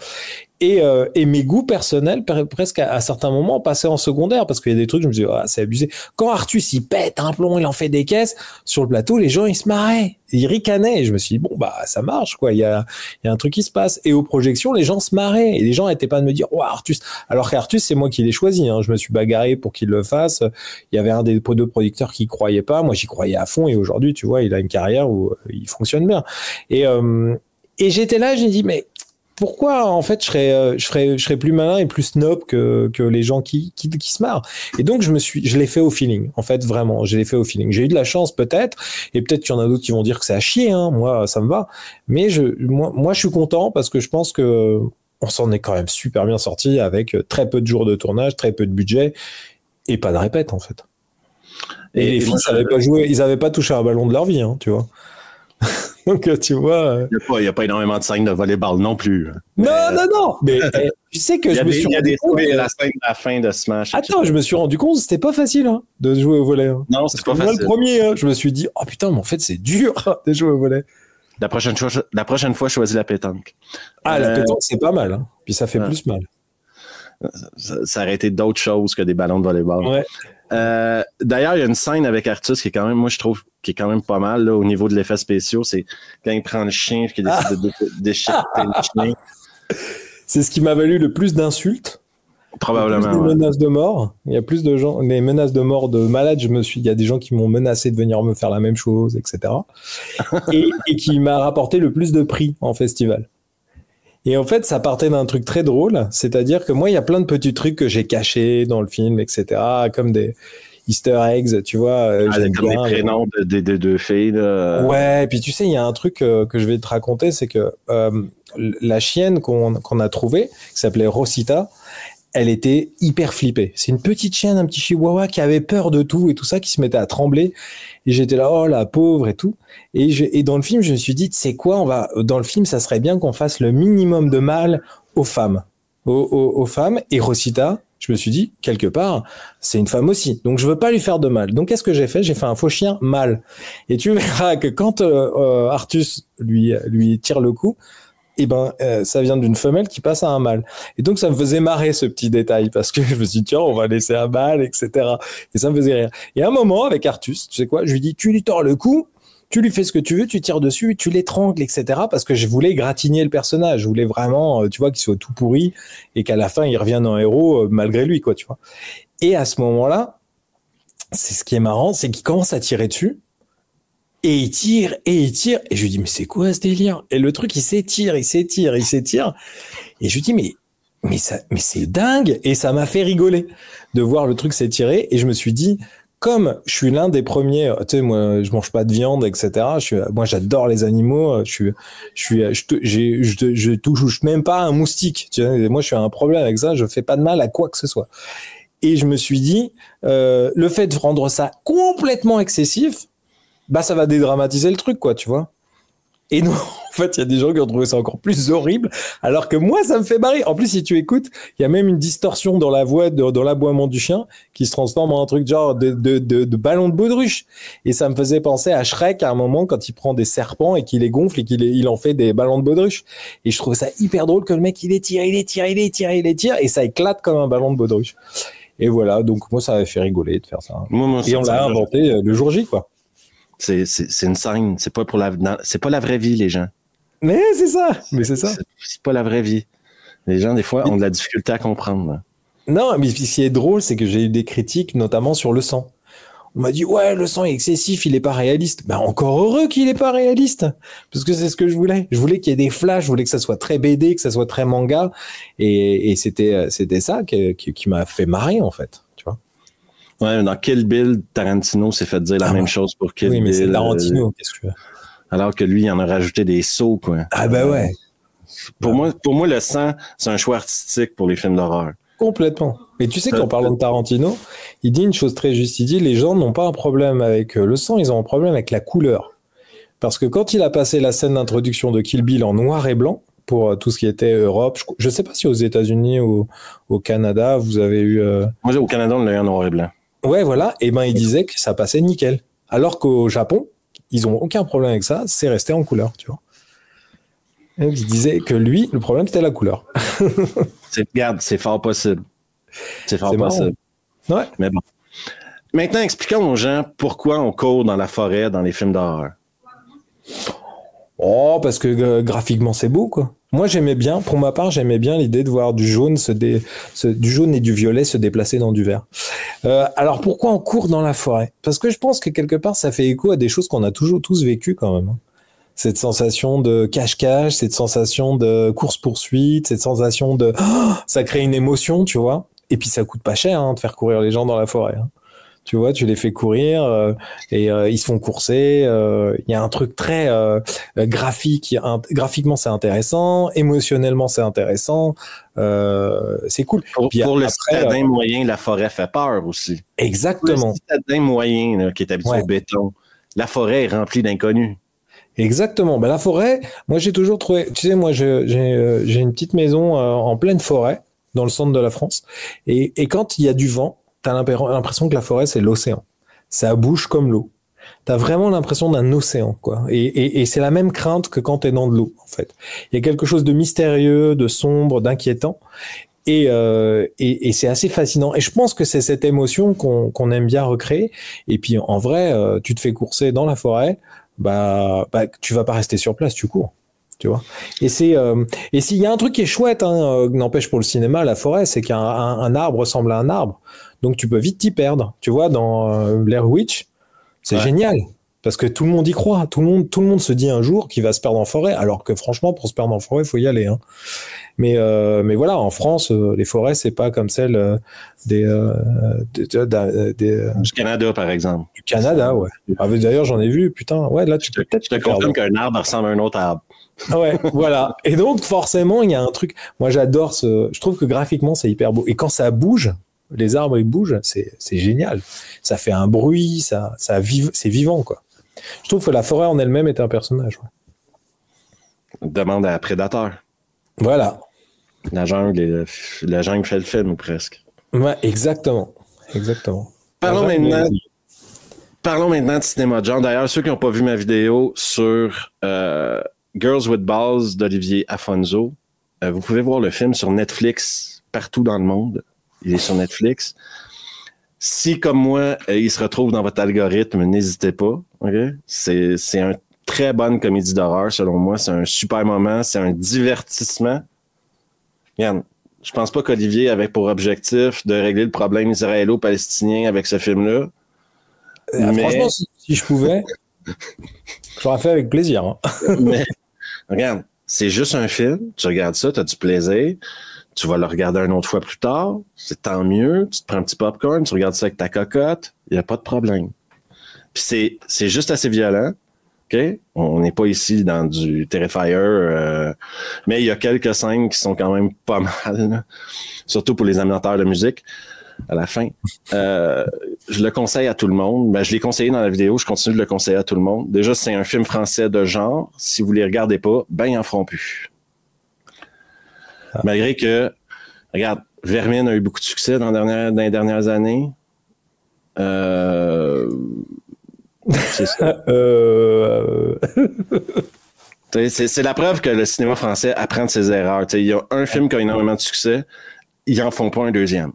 Et mes goûts personnels, presque à certains moments, passaient en secondaire parce qu'il y a des trucs, je me disais, ah, c'est abusé. Quand Artus, il pète un plomb, il en fait des caisses, sur le plateau, les gens, ils se marraient. Ils ricanaient. Et je me suis dit, bon, bah, ça marche, quoi. Il y a un truc qui se passe. Et aux projections, les gens se marraient. Et les gens n'étaient pas de me dire, oh, Artus. Alors qu'Artus, c'est moi qui l'ai choisi, hein. Je me suis bagarré pour qu'il le fasse. Il y avait un des deux producteurs qui croyait pas. Moi, j'y croyais à fond. Et aujourd'hui, tu vois, il a une carrière où il fonctionne bien. Et j'étais là, j'ai dit, mais pourquoi en fait je serais plus malin et plus snob que les gens qui se marrent. Et donc je l'ai fait au feeling, en fait, vraiment, je l'ai fait au feeling. J'ai eu de la chance peut-être, et peut-être qu'il y en a d'autres qui vont dire que c'est à chier, hein. Moi ça me va, mais moi je suis content parce que je pense que on s'en est quand même super bien sorti avec très peu de jours de tournage, très peu de budget et pas de répète, en fait. Et les fils n'avaient pas joué, ils avaient pas touché un ballon de leur vie, hein, tu vois. Donc, tu vois. Il n'y a pas énormément de scènes de volleyball non plus. Non. Mais tu sais que je me suis rendu compte. Il y a la scène de la fin de Smash. Attends, je me suis rendu compte que c'était pas facile, hein, de jouer au volley. Hein. Non, c'est pas facile. Moi, le premier, hein, je me suis dit, oh putain, mais en fait, c'est dur de jouer au volley. La prochaine fois, choisis la pétanque. Ah, la pétanque, c'est pas mal. Hein. Puis ça fait plus mal. Ça aurait été d'autres choses que des ballons de volleyball. Ouais. D'ailleurs, il y a une scène avec Artus qui est quand même, moi je trouve, qui est quand même pas mal là, au niveau de l'effet spéciaux. C'est quand il prend le chien et qu'il décide de déchiqueter le chien. C'est ce qui m'a valu le plus d'insultes. Probablement. Des menaces de mort. Il y a plus de gens, les menaces de mort de malades. Il y a des gens qui m'ont menacé de venir me faire la même chose, etc. et qui m'a rapporté le plus de prix en festival. Et en fait, ça partait d'un truc très drôle, c'est-à-dire que moi, il y a plein de petits trucs que j'ai cachés dans le film, etc., comme des Easter eggs, tu vois. Comme bien, les prénoms des deux filles. Là. Ouais, et puis tu sais, il y a un truc que je vais te raconter, c'est que la chienne qu'on a trouvée, qui s'appelait Rosita, elle était hyper flippée. C'est une petite chienne, un petit chihuahua qui avait peur de tout et tout ça, qui se mettait à trembler. Et j'étais là, oh la pauvre et tout. Et dans le film, je me suis dit, c'est quoi, dans le film, ça serait bien qu'on fasse le minimum de mal aux femmes. Aux femmes. Et Rosita, je me suis dit, quelque part, c'est une femme aussi. Donc, je veux pas lui faire de mal. Donc, qu'est-ce que j'ai fait? J'ai fait un faux chien mâle. Et tu verras que quand Artus lui tire le coup, ça vient d'une femelle qui passe à un mâle. Et donc, ça me faisait marrer ce petit détail parce que je me suis dit, tiens, on va laisser un mâle, etc. Et ça me faisait rire. Et à un moment, avec Artus, tu sais quoi, je lui dis, tu lui tords le cou, tu lui fais ce que tu veux, tu tires dessus, tu l'étrangles, etc. Parce que je voulais gratigner le personnage. Je voulais vraiment, tu vois, qu'il soit tout pourri et qu'à la fin, il revienne en héros malgré lui, quoi, tu vois. Et à ce moment-là, c'est ce qui est marrant, c'est qu'il commence à tirer dessus. Et il tire. Et je lui dis, mais c'est quoi ce délire? Et le truc, il s'étire. Et je lui dis, mais c'est dingue. Et ça m'a fait rigoler de voir le truc s'étirer. Et je me suis dit, comme je suis l'un des premiers, tu sais, moi, je mange pas de viande, etc. Moi, j'adore les animaux. Je touche même pas un moustique. Tu vois, moi, je suis un problème avec ça. Je fais pas de mal à quoi que ce soit. Et je me suis dit, le fait de rendre ça complètement excessif, bah ça va dédramatiser le truc, quoi, tu vois. Et non, en fait, il y a des gens qui ont trouvé ça encore plus horrible, alors que moi, ça me fait marrer. En plus, si tu écoutes, il y a même une distorsion dans la voix, dans l'aboiement du chien, qui se transforme en un truc genre de ballon de baudruche. Et ça me faisait penser à Shrek à un moment, quand il prend des serpents et qu'il les gonfle et qu'il en fait des ballons de baudruche. Et je trouve ça hyper drôle que le mec, il les tire, et ça éclate comme un ballon de baudruche. Et voilà, donc moi, ça m'avait fait rigoler de faire ça. Et on l'a inventé le jour J, quoi. C'est une scène, c'est pas la vraie vie, les gens. Mais c'est ça. C'est pas la vraie vie. Les gens, des fois, ont de la difficulté à comprendre. Là. Non, mais ce qui est drôle, c'est que j'ai eu des critiques, notamment sur le sang. On m'a dit, ouais, le sang est excessif, il est pas réaliste. Ben, encore heureux qu'il est pas réaliste. Parce que c'est ce que je voulais. Je voulais qu'il y ait des flashs, je voulais que ça soit très BD, que ça soit très manga. Et c'était ça qui m'a fait marrer, en fait. Tu vois. Ouais, dans Kill Bill, Tarantino s'est fait dire la même chose pour Kill Bill. Oui, mais c'est Tarantino, qu'est-ce que tu veux? Alors que lui, il en a rajouté des sauts, quoi. Ah bah ouais. Pour moi, le sang, c'est un choix artistique pour les films d'horreur. Complètement. Mais tu sais qu'en parlant de Tarantino, il dit une chose très juste. Il dit, les gens n'ont pas un problème avec le sang, ils ont un problème avec la couleur. Parce que quand il a passé la scène d'introduction de Kill Bill en noir et blanc, pour tout ce qui était Europe, je sais pas si aux États-Unis ou au Canada, vous avez eu... Moi, au Canada, on l'a eu en noir et blanc. Ouais, voilà. Et ben, il disait que ça passait nickel. Alors qu'au Japon, ils ont aucun problème avec ça, c'est resté en couleur, tu vois. Et il disait que lui, le problème, c'était la couleur. Regarde, c'est fort possible. C'est fort possible. Ouais. Mais bon. Maintenant, expliquons aux gens pourquoi on court dans la forêt dans les films d'horreur. Oh, parce que graphiquement, c'est beau, quoi. Moi, j'aimais bien, pour ma part, j'aimais bien l'idée de voir du jaune du jaune et du violet se déplacer dans du vert. Alors, pourquoi on court dans la forêt? Parce que je pense que quelque part, ça fait écho à des choses qu'on a toujours tous vécues quand même. Cette sensation de cache-cache, cette sensation de course-poursuite, cette sensation de... Oh, ça crée une émotion, tu vois. Et puis, ça coûte pas cher de faire courir les gens dans la forêt. Tu vois, tu les fais courir et ils se font courser. Il y a un truc très graphique. Graphiquement, c'est intéressant. Émotionnellement, c'est intéressant. C'est cool. Pour le citadin moyen, la forêt fait peur aussi. Exactement. Pour le citadin moyen là, qui est habitué au béton, la forêt est remplie d'inconnus. Exactement. Ben, la forêt, moi, j'ai toujours trouvé... Tu sais, moi, j'ai une petite maison en pleine forêt, dans le centre de la France. Et quand il y a du vent, t'as l'impression que la forêt, c'est l'océan. Ça bouge comme l'eau. T'as vraiment l'impression d'un océan, quoi. Et c'est la même crainte que quand t'es dans de l'eau, en fait. Il y a quelque chose de mystérieux, de sombre, d'inquiétant. Et c'est assez fascinant. Et je pense que c'est cette émotion qu'on aime bien recréer. Et puis, en vrai, tu te fais courser dans la forêt, tu vas pas rester sur place, tu cours. Tu vois. Et s'il y a un truc qui est chouette, n'empêche pour le cinéma, la forêt, c'est qu'un arbre ressemble à un arbre. Donc tu peux vite t'y perdre. Tu vois, dans Blair Witch, c'est génial. Parce que tout le monde y croit. Tout le monde se dit un jour qu'il va se perdre en forêt. Alors que franchement, pour se perdre en forêt, il faut y aller. Mais voilà, en France, les forêts, c'est pas comme celles du Canada, par exemple. Du Canada, ouais. D'ailleurs, j'en ai vu, putain. Ouais, là, tu peux peut-être... Je te confirme qu'un arbre ressemble à un autre arbre. Ouais, voilà. Et donc, forcément, il y a un truc... Moi, j'adore je trouve que graphiquement, c'est hyper beau. Et quand ça bouge, les arbres, ils bougent, c'est génial. Ça fait un bruit, c'est vivant, quoi. Je trouve que la forêt en elle-même est un personnage. Ouais. Demande à Prédateur. Voilà. La jungle fait le film, ou presque. Ouais, exactement. Parlons maintenant de cinéma de genre. D'ailleurs, ceux qui n'ont pas vu ma vidéo sur Girls with Balls d'Olivier Afonso, vous pouvez voir le film sur Netflix partout dans le monde. Il est sur Netflix. Si, comme moi, il se retrouve dans votre algorithme, n'hésitez pas. Okay? C'est une très bonne comédie d'horreur, selon moi. C'est un super moment. C'est un divertissement. Regarde, je pense pas qu'Olivier avait pour objectif de régler le problème israélo-palestinien avec ce film-là. Mais... Franchement, si je pouvais, j'aurais fait avec plaisir. Mais, regarde, c'est juste un film. Tu regardes ça, tu as du plaisir. Tu vas le regarder une autre fois plus tard. C'est tant mieux. Tu te prends un petit popcorn, tu regardes ça avec ta cocotte. Il n'y a pas de problème. Puis c'est juste assez violent. Okay? On n'est pas ici dans du Terrifier, mais il y a quelques scènes qui sont quand même pas mal, là. Surtout pour les amateurs de musique à la fin. Je le conseille à tout le monde. Je l'ai conseillé dans la vidéo, je continue de le conseiller à tout le monde. Déjà, c'est un film français de genre. Si vous ne les regardez pas, ils en feront plus. Malgré que, regarde, Vermine a eu beaucoup de succès dans les dernières années. C'est ça. C'est la preuve que le cinéma français apprend de ses erreurs. Il y a un film qui a énormément de succès, ils en font pas un deuxième.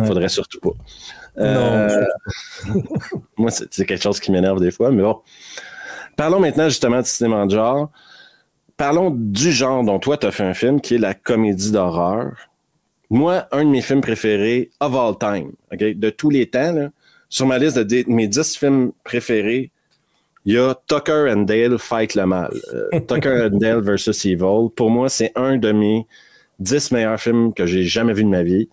Faudrait surtout pas. Moi, c'est quelque chose qui m'énerve des fois, mais bon. Parlons maintenant justement du cinéma de genre. Parlons du genre dont toi, tu as fait un film, qui est la comédie d'horreur. Moi, un de mes films préférés of all time, okay, de tous les temps, là, sur ma liste de mes 10 films préférés, il y a Tucker and Dale Fight le mal. Tucker and Dale versus Evil. Pour moi, c'est un de mes 10 meilleurs films que j'ai jamais vu de ma vie.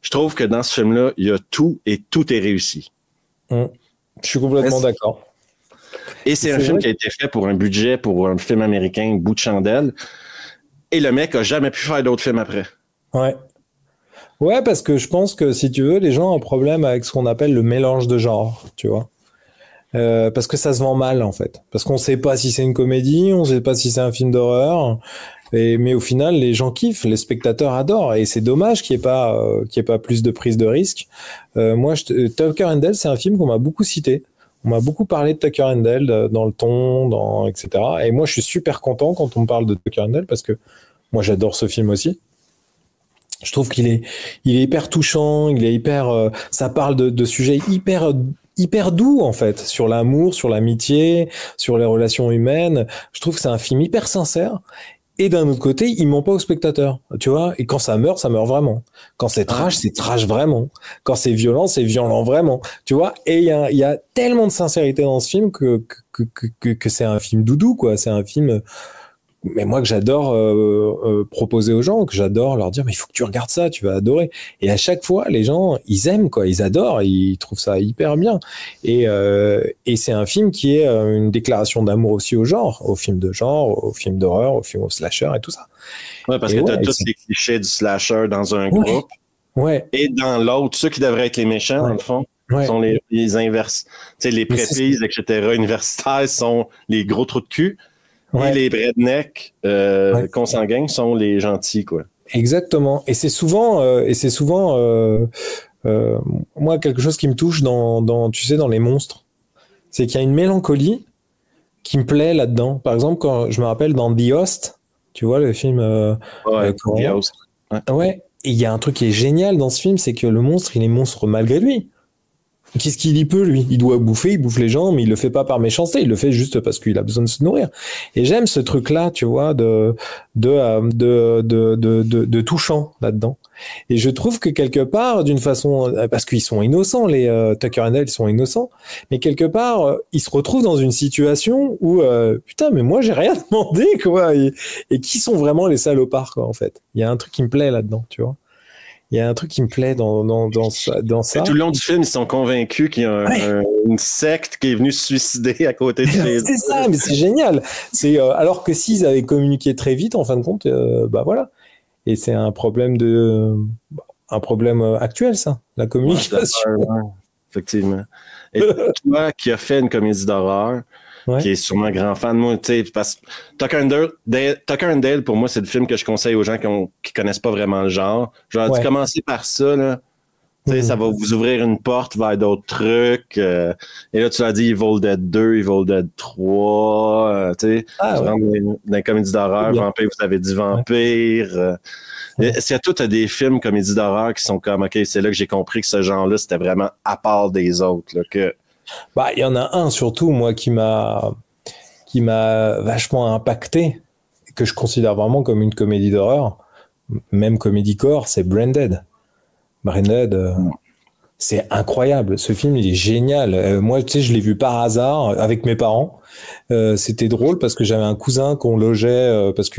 Je trouve que dans ce film-là, il y a tout et tout est réussi. Je suis complètement d'accord. Et c'est un film qui a été fait pour un budget, pour un film américain, bout de chandelle. Et le mec a jamais pu faire d'autres films après. Ouais. Ouais, parce que je pense que, si tu veux, les gens ont un problème avec ce qu'on appelle le mélange de genres, tu vois. parce que ça se vend mal en fait, parce qu'on sait pas si c'est une comédie, on sait pas si c'est un film d'horreur, mais au final les gens kiffent, les spectateurs adorent, et c'est dommage qu'il y ait pas plus de prise de risque. Tucker and Dale, c'est un film qu'on m'a beaucoup cité. On m'a beaucoup parlé de Tucker and Dale dans le ton, etc. Et moi je suis super content quand on me parle de Tucker and Dale, parce que moi j'adore ce film aussi. Je trouve il est hyper touchant, ça parle de sujets hyper doux en fait, sur l'amour, sur l'amitié, sur les relations humaines. Je trouve que c'est un film hyper sincère. Et d'un autre côté, il ment pas au spectateur, tu vois. Et quand ça meurt vraiment. Quand c'est trash vraiment. Quand c'est violent vraiment, tu vois. Et il y a tellement de sincérité dans ce film que c'est un film doudou, quoi. C'est un film, mais moi que j'adore proposer aux gens, que j'adore leur dire, mais il faut que tu regardes ça, tu vas adorer. Et à chaque fois, les gens, ils aiment, quoi, ils adorent, ils trouvent ça hyper bien. Et c'est un film qui est une déclaration d'amour aussi au genre, au film de genre, au film d'horreur, au film au slasher et tout ça. Ouais, parce que t'as tous les clichés du slasher dans un groupe. Ouais. Et dans l'autre, ceux qui devraient être les méchants, dans le fond, sont les inverses. Tu sais, les prépis, etc., universitaires sont les gros trous de cul. Et les rednecks consanguins sont les gentils, quoi. Exactement. Et c'est souvent, moi, quelque chose qui me touche tu sais, dans les monstres. C'est qu'il y a une mélancolie qui me plaît là-dedans. Par exemple, quand je me rappelle dans The Host, tu vois, le film coréen. The Host. Ouais. Et il y a un truc qui est génial dans ce film, c'est que le monstre, il est monstre malgré lui. Qu'est-ce qu'il y peut, lui? Il doit bouffer, il bouffe les gens, mais il le fait pas par méchanceté, il le fait juste parce qu'il a besoin de se nourrir. Et j'aime ce truc-là, tu vois, de touchant là-dedans. Et je trouve que quelque part, d'une façon, parce qu'ils sont innocents, les Tucker and Dale, ils sont innocents, mais quelque part, ils se retrouvent dans une situation où, putain, mais moi, j'ai rien demandé, quoi. Et qui sont vraiment les salopards, quoi, en fait. Il y a un truc qui me plaît là-dedans, tu vois. Il y a un truc qui me plaît dans ça. Tout le long du film, ils sont convaincus qu'il y a une secte qui est venue se suicider à côté de Jésus. C'est ça, mais c'est génial. Alors que s'ils avaient communiqué très vite, en fin de compte, bah voilà. Et c'est un problème actuel, ça, la communication. Ouais, effectivement. Et toi, qui as fait une comédie d'horreur, qui est sûrement grand fan de moi, tu sais, parce que Tucker and Dale, pour moi, c'est le film que je conseille aux gens qui connaissent pas vraiment le genre. Je leur dis, commencez par ça, là. Tu sais, ça va vous ouvrir une porte vers d'autres trucs. Et là, tu l'as dit Evil Dead 2, Evil Dead 3, tu sais, dans les comédies d'horreur, Vampire, vous avez dit Vampire. Est-ce que toi, tu as des films comédies d'horreur qui sont comme, OK, c'est là que j'ai compris que ce genre-là, c'était vraiment à part des autres, là, que... Bah, il y en a un surtout, moi, qui m'a vachement impacté, que je considère vraiment comme une comédie d'horreur, même comédie gore, c'est Branded. Branded, c'est incroyable. Ce film, il est génial. Moi, tu sais, je l'ai vu par hasard avec mes parents. C'était drôle parce que j'avais un cousin qu'on logeait parce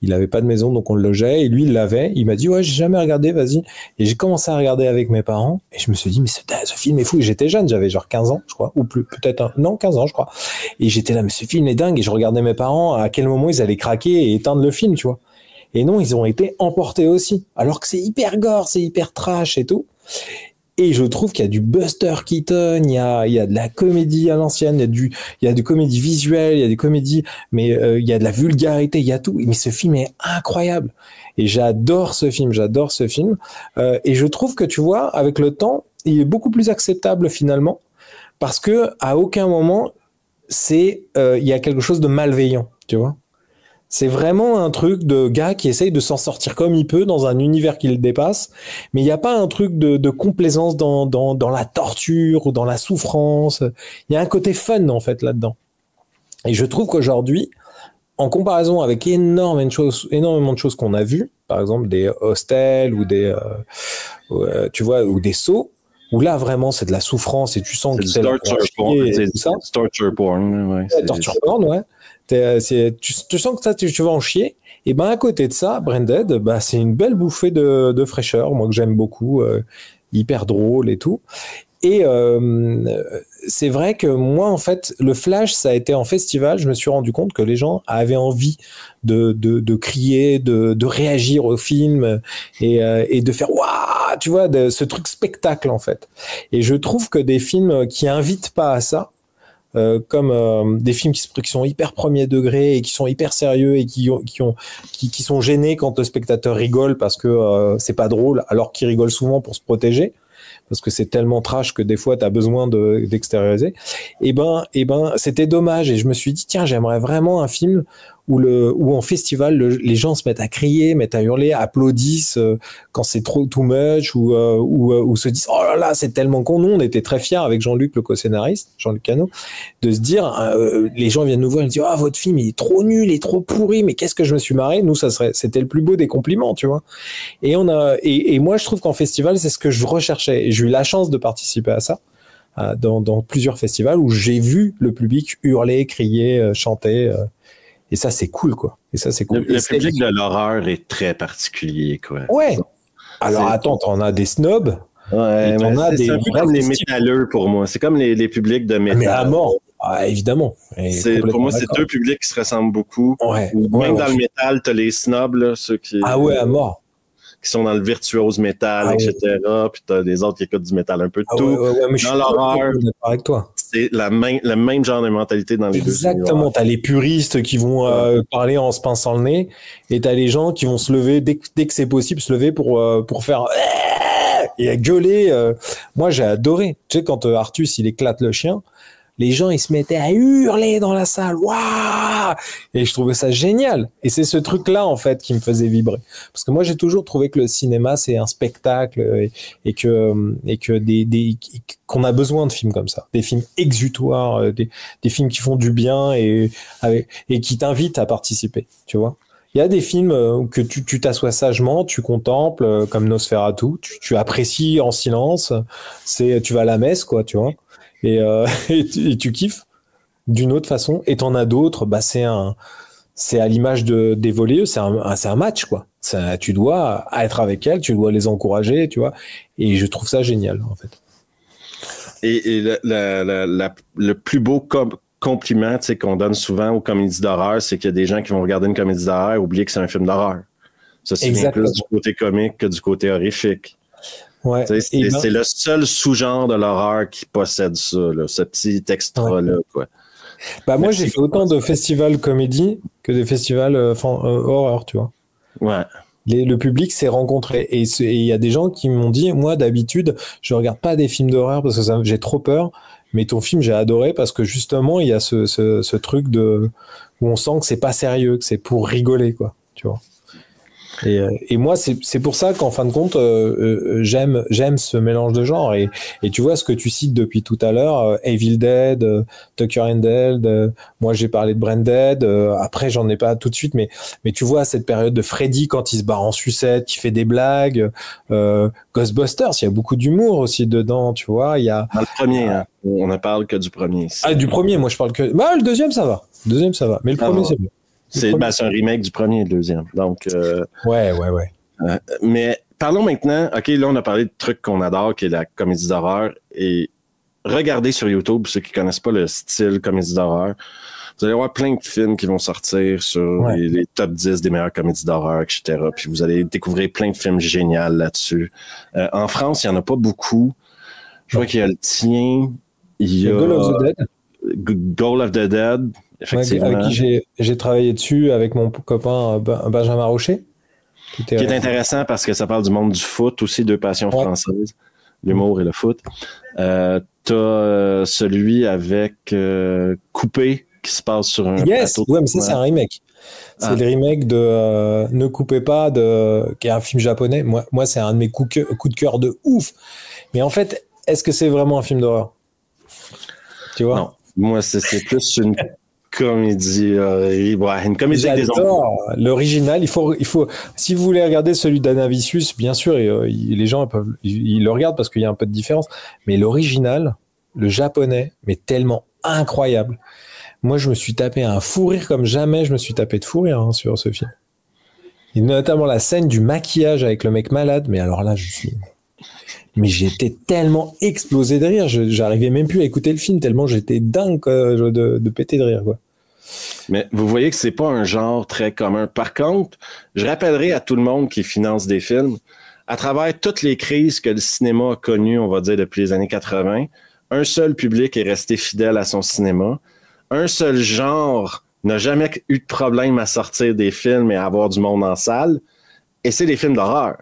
il avait pas de maison, donc on le logeait, et lui, il l'avait. Il m'a dit, ouais, j'ai jamais regardé, vas-y. Et j'ai commencé à regarder avec mes parents, et je me suis dit, mais ce film est fou. Et j'étais jeune, j'avais genre 15 ans, je crois, ou plus, peut-être, non, 15 ans, je crois. Et j'étais là, mais ce film est dingue, et je regardais mes parents, à quel moment ils allaient craquer et éteindre le film, tu vois. Et non, ils ont été emportés aussi. Alors que c'est hyper gore, c'est hyper trash et tout. Et je trouve qu'il y a du Buster Keaton, il y a de la comédie à l'ancienne, il y a des comédies visuelles, il y a des comédies, mais il y a de la vulgarité, il y a tout. Mais ce film est incroyable. Et j'adore ce film. Et je trouve que, tu vois, avec le temps, il est beaucoup plus acceptable finalement, parce que à aucun moment, il y a quelque chose de malveillant, tu vois. C'est vraiment un truc de gars qui essaye de s'en sortir comme il peut dans un univers qui le dépasse, mais il n'y a pas un truc de complaisance dans la torture ou dans la souffrance. Il y a un côté fun en fait là-dedans. Et je trouve qu'aujourd'hui, en comparaison avec énormément de choses qu'on a vues, par exemple des Hostels ou tu vois, ou des Sauts, où là vraiment c'est de la souffrance et tu sens que c'est torture porn, torture porn, ouais. Tu sens que ça, tu vas en chier. Et ben à côté de ça, Branded, bah c'est une belle bouffée de fraîcheur, moi que j'aime beaucoup, hyper drôle et tout. Et c'est vrai que moi, en fait, le Flash, ça a été en festival. Je me suis rendu compte que les gens avaient envie de crier, de réagir au film et de faire waouh, tu vois, ce truc spectacle en fait. Et je trouve que des films qui invitent pas à ça, comme des films qui sont hyper premier degré et qui sont hyper sérieux et qui sont gênés quand le spectateur rigole parce que c'est pas drôle, alors qu'il rigole souvent pour se protéger. Parce que c'est tellement trash que des fois, tu as besoin d'extérioriser. Et ben, c'était dommage. Et je me suis dit, tiens, j'aimerais vraiment un film où en festival, les gens se mettent à crier, mettent à hurler, applaudissent quand c'est trop too much, ou se disent, oh là là, c'est tellement con. Nous, on était très fiers avec Jean-Luc, le co-scénariste, Jean-Luc Cano, de se dire, les gens viennent nous voir et nous disent, ah, votre film, il est trop nul, il est trop pourri, mais qu'est-ce que je me suis marré. Nous, c'était le plus beau des compliments, tu vois. Et moi, je trouve qu'en festival, c'est ce que je recherchais. Et j'ai eu la chance de participer à ça. Dans plusieurs festivals où j'ai vu le public hurler, crier, chanter. Et ça, c'est cool, quoi. Et ça, c'est cool. Le public de l'horreur est très particulier, quoi. Ouais. Alors, attends, t'en as des snobs. Ouais, mais c'est un peu comme les métalleux pour moi. C'est comme les publics de métal. Mais à mort. Ah, évidemment. Pour moi, c'est deux publics qui se ressemblent beaucoup. Ouais. Même dans le métal, t'as les snobs, là, ceux qui... Ah ouais, à mort. Qui sont dans le virtuose métal, etc. Ouais. Puis t'as des autres qui écoutent du métal un peu de tout. Ouais, mais dans l'horreur, avec toi. C'est le même genre de mentalité dans les deux. Exactement. T'as les puristes qui vont parler en se pinçant le nez, et t'as les gens qui vont se lever dès que c'est possible, se lever pour faire et gueuler. Moi, j'ai adoré. Tu sais, quand Artus il éclate le chien, les gens ils se mettaient à hurler dans la salle, waouh! Et je trouvais ça génial. Et c'est ce truc-là en fait qui me faisait vibrer, parce que moi j'ai toujours trouvé que le cinéma c'est un spectacle et que qu'on a besoin de films comme ça, des films exutoires, des films qui font du bien et qui t'invitent à participer. Tu vois. Il y a des films que tu t'assois sagement, tu contemples, comme Nosferatu, tu apprécies en silence. Tu vas à la messe, quoi, tu vois. Et tu kiffes d'une autre façon. Et t'en as d'autres, bah c'est à l'image des volleyeuses, c'est un match, quoi. Tu dois être avec elles, tu dois les encourager, tu vois. Et je trouve ça génial, en fait. Et le plus beau compliment, tu sais, qu'on donne souvent aux comédies d'horreur, c'est qu'il y a des gens qui vont regarder une comédie d'horreur et oublier que c'est un film d'horreur. Ça, c'est bien plus du côté comique que du côté horrifique. Ouais. C'est le seul sous-genre de l'horreur qui possède ça, là, ce petit extra-là, quoi. Bah, moi, j'ai fait autant de festivals comédie que des festivals horreur, tu vois. Ouais. Le public s'est rencontré. Et il y a des gens qui m'ont dit, moi, d'habitude, je regarde pas des films d'horreur parce que j'ai trop peur. Mais ton film, j'ai adoré parce que justement, il y a ce truc où on sent que c'est pas sérieux, que c'est pour rigoler, quoi. Tu vois. Et moi, c'est pour ça qu'en fin de compte, j'aime ce mélange de genres. Et tu vois ce que tu cites depuis tout à l'heure, Evil Dead, Tucker and Dale, moi j'ai parlé de Branded, après j'en ai pas tout de suite, mais tu vois cette période de Freddy quand il se barre en sucette, qui fait des blagues, Ghostbusters, il y a beaucoup d'humour aussi dedans, tu vois. Il y a dans le premier, hein, on ne parle que du premier. Ici. Ah, du premier, moi je parle que. Bah, le deuxième ça va, mais le premier c'est mieux. C'est un remake du premier et le deuxième. Donc, ouais. Mais parlons maintenant. OK, là, on a parlé de trucs qu'on adore, qui est la comédie d'horreur. Et regardez sur YouTube, ceux qui ne connaissent pas le style comédie d'horreur, vous allez voir plein de films qui vont sortir sur les top 10 des meilleures comédies d'horreur, etc. Puis vous allez découvrir plein de films géniaux là-dessus. En France, il n'y en a pas beaucoup. Je crois qu'il y a le tien. Il y a Goal of the Dead. Goal of the Dead. Effectivement. Avec qui j'ai travaillé dessus avec mon copain Benjamin Rocher. Qui est intéressant parce que ça parle du monde du foot aussi, deux passions françaises, l'humour et le foot. T'as celui avec Coupé qui se passe sur un plateau. Ouais, mais ça c'est un remake. C'est le remake de Ne coupez pas, qui est un film japonais. Moi c'est un de mes coups de cœur de ouf. Mais en fait, est-ce que c'est vraiment un film d'horreur? Tu vois? Non, moi c'est plus une comédie, une comédie avec des enfants. L'original, il faut, si vous voulez regarder celui d'Anna Vicious, bien sûr, les gens ils le regardent parce qu'il y a un peu de différence, mais l'original, le japonais, mais tellement incroyable. Moi, je me suis tapé un fou rire comme jamais je me suis tapé de fou rire sur ce film. Et notamment la scène du maquillage avec le mec malade, mais alors là, Mais j'étais tellement explosé de rire, j'arrivais même plus à écouter le film, tellement j'étais dingue quoi, de péter de rire, quoi. Mais vous voyez que c'est pas un genre très commun. Par contre, je rappellerai à tout le monde qui finance des films, à travers toutes les crises que le cinéma a connues, on va dire, depuis les années 80, un seul public est resté fidèle à son cinéma. Un seul genre n'a jamais eu de problème à sortir des films et à avoir du monde en salle, et c'est les films d'horreur.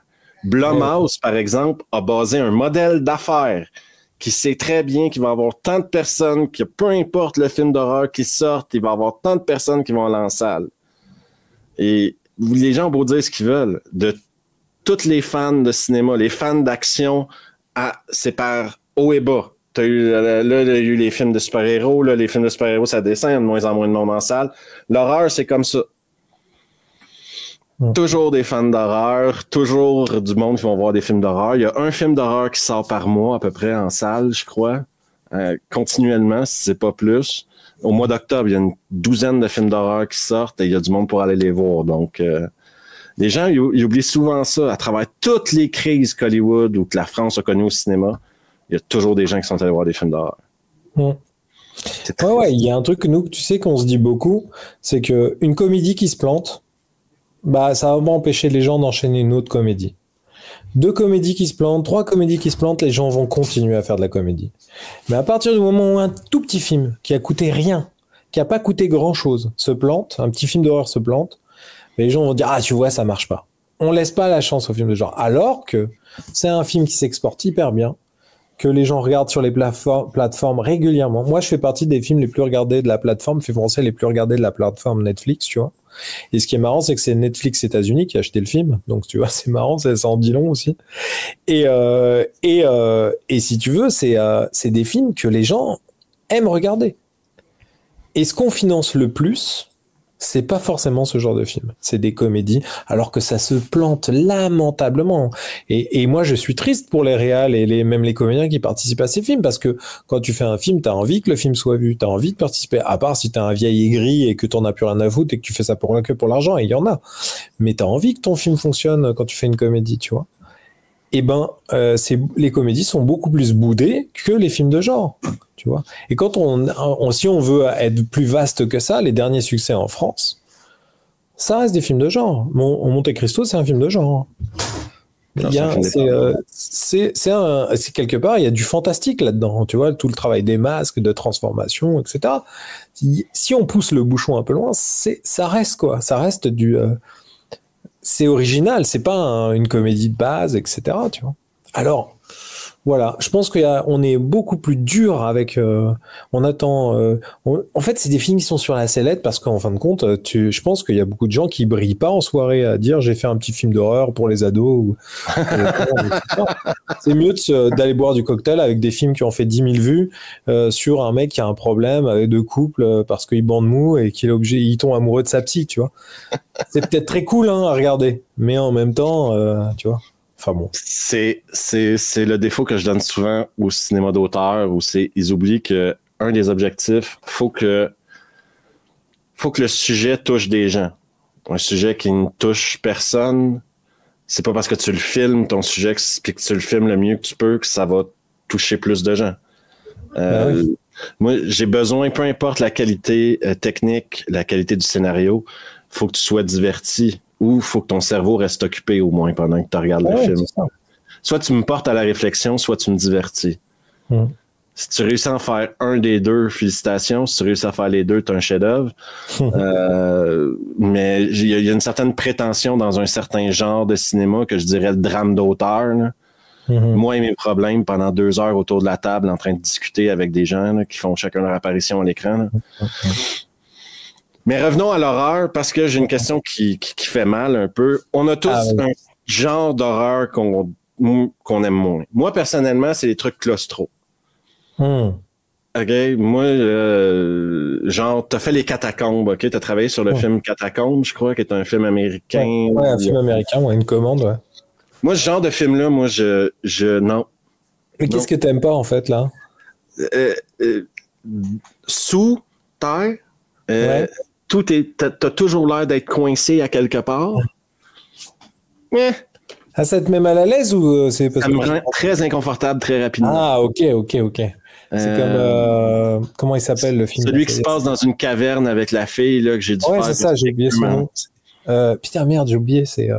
Blumhouse, par exemple, a basé un modèle d'affaires qui sait très bien qu'il va y avoir tant de personnes, que peu importe le film d'horreur qui sorte, il va y avoir tant de personnes qui vont aller en salle. Et les gens ont beau dire ce qu'ils veulent, de tous les fans de cinéma, les fans d'action, c'est par haut et bas. Il y a eu les films de super-héros, là, les films de super-héros, ça descend, il y a de moins en moins de monde en salle. L'horreur, c'est comme ça. Toujours des fans d'horreur, toujours du monde qui vont voir des films d'horreur. Il y a un film d'horreur qui sort par mois à peu près en salle, je crois, continuellement, si c'est pas plus. Au mois d'octobre, il y a une douzaine de films d'horreur qui sortent et il y a du monde pour aller les voir. Donc, les gens, ils oublient souvent ça. À travers toutes les crises qu'Hollywood ou que la France a connues au cinéma, il y a toujours des gens qui sont allés voir des films d'horreur. Ouais, il y a un truc que nous, tu sais, qu'on se dit beaucoup, c'est qu'une comédie qui se plante, bah, ça va pas empêcher les gens d'enchaîner une autre comédie. 2 comédies qui se plantent, 3 comédies qui se plantent, les gens vont continuer à faire de la comédie. Mais à partir du moment où un tout petit film qui a coûté rien, qui a pas coûté grand chose, se plante, un petit film d'horreur se plante, les gens vont dire, ah, tu vois, ça marche pas. On laisse pas la chance au film de genre. Alors que c'est un film qui s'exporte hyper bien, que les gens regardent sur les plateformes régulièrement. Moi, je fais partie des films les plus regardés de la plateforme, films français les plus regardés de la plateforme Netflix, tu vois. Et ce qui est marrant, c'est que c'est Netflix États-Unis qui a acheté le film. Donc, tu vois, c'est marrant, ça en dit long aussi. Et si tu veux, c'est des films que les gens aiment regarder. Et ce qu'on finance le plus, c'est pas forcément ce genre de film. C'est des comédies, alors que ça se plante lamentablement. Et moi, je suis triste pour les réals et même les comédiens qui participent à ces films, parce que quand tu fais un film, t'as envie que le film soit vu, t'as envie de participer, à part si t'es un vieil aigri et que t'en as plus rien à foutre et que tu fais ça que pour l'argent, et il y en a. Mais t'as envie que ton film fonctionne quand tu fais une comédie, tu vois. Et les comédies sont beaucoup plus boudées que les films de genre, tu vois. Et quand si on veut être plus vaste que ça, les derniers succès en France, ça reste des films de genre. Monte Cristo, c'est un film de genre. C'est quelque part, il y a du fantastique là-dedans, tu vois, tout le travail des masques, de transformation, etc. Si on pousse le bouchon un peu loin, ça reste quoi, ça reste c'est original, c'est pas une comédie de base, etc. Tu vois. Alors, voilà, je pense qu'on est beaucoup plus dur avec. On attend. En fait, c'est des films qui sont sur la sellette parce qu'en fin de compte, je pense qu'il y a beaucoup de gens qui brillent pas en soirée à dire j'ai fait un petit film d'horreur pour les ados. C'est mieux d'aller boire du cocktail avec des films qui ont fait 10 000 vues sur un mec qui a un problème avec 2 couples parce qu'il bande mou et il tombe amoureux de sa psy, tu vois. C'est peut-être très cool à regarder, mais en même temps, tu vois. Enfin bon. C'est le défaut que je donne souvent au cinéma d'auteur, où ils oublient que un des objectifs, faut que le sujet touche des gens. Un sujet qui ne touche personne, c'est pas parce que tu le filmes, ton sujet, puis que tu le filmes le mieux que tu peux, que ça va toucher plus de gens. Oui. Moi, j'ai besoin, peu importe la qualité technique, la qualité du scénario, faut que tu sois diverti. Ou il faut que ton cerveau reste occupé au moins pendant que tu regardes le film. Soit tu me portes à la réflexion, soit tu me divertis. Si tu réussis à en faire un des deux, félicitations. Si tu réussis à faire les deux, tu as un chef-d'œuvre. Mais il y a une certaine prétention dans un certain genre de cinéma que je dirais le drame d'auteur. Moi et mes problèmes pendant 2 heures autour de la table en train de discuter avec des gens là, qui font chacun leur apparition à l'écran. Mais revenons à l'horreur, parce que j'ai une question qui fait mal un peu. On a tous un genre d'horreur qu'on aime moins. Moi, personnellement, c'est les trucs claustro. OK? Moi, genre, t'as fait Les Catacombes, OK? T'as travaillé sur le film Catacombes, je crois, qui est un film américain. Ouais, un film américain, une commande, ouais. Moi, ce genre de film-là, moi, non. Mais qu'est-ce que t'aimes pas, en fait, là? Sous terre, t'as toujours l'air d'être coincé à quelque part. Ah, ça te met mal à l'aise ou c'est parce Ça que me rend très inconfortable très rapidement. Ah, ok. C'est comme comment il s'appelle le film? Celui qui se passe dans une caverne avec la fille là, que j'ai dû Ouais, faire. c'est ça, j'ai oublié son nom. Putain, merde, j'ai oublié, c'est...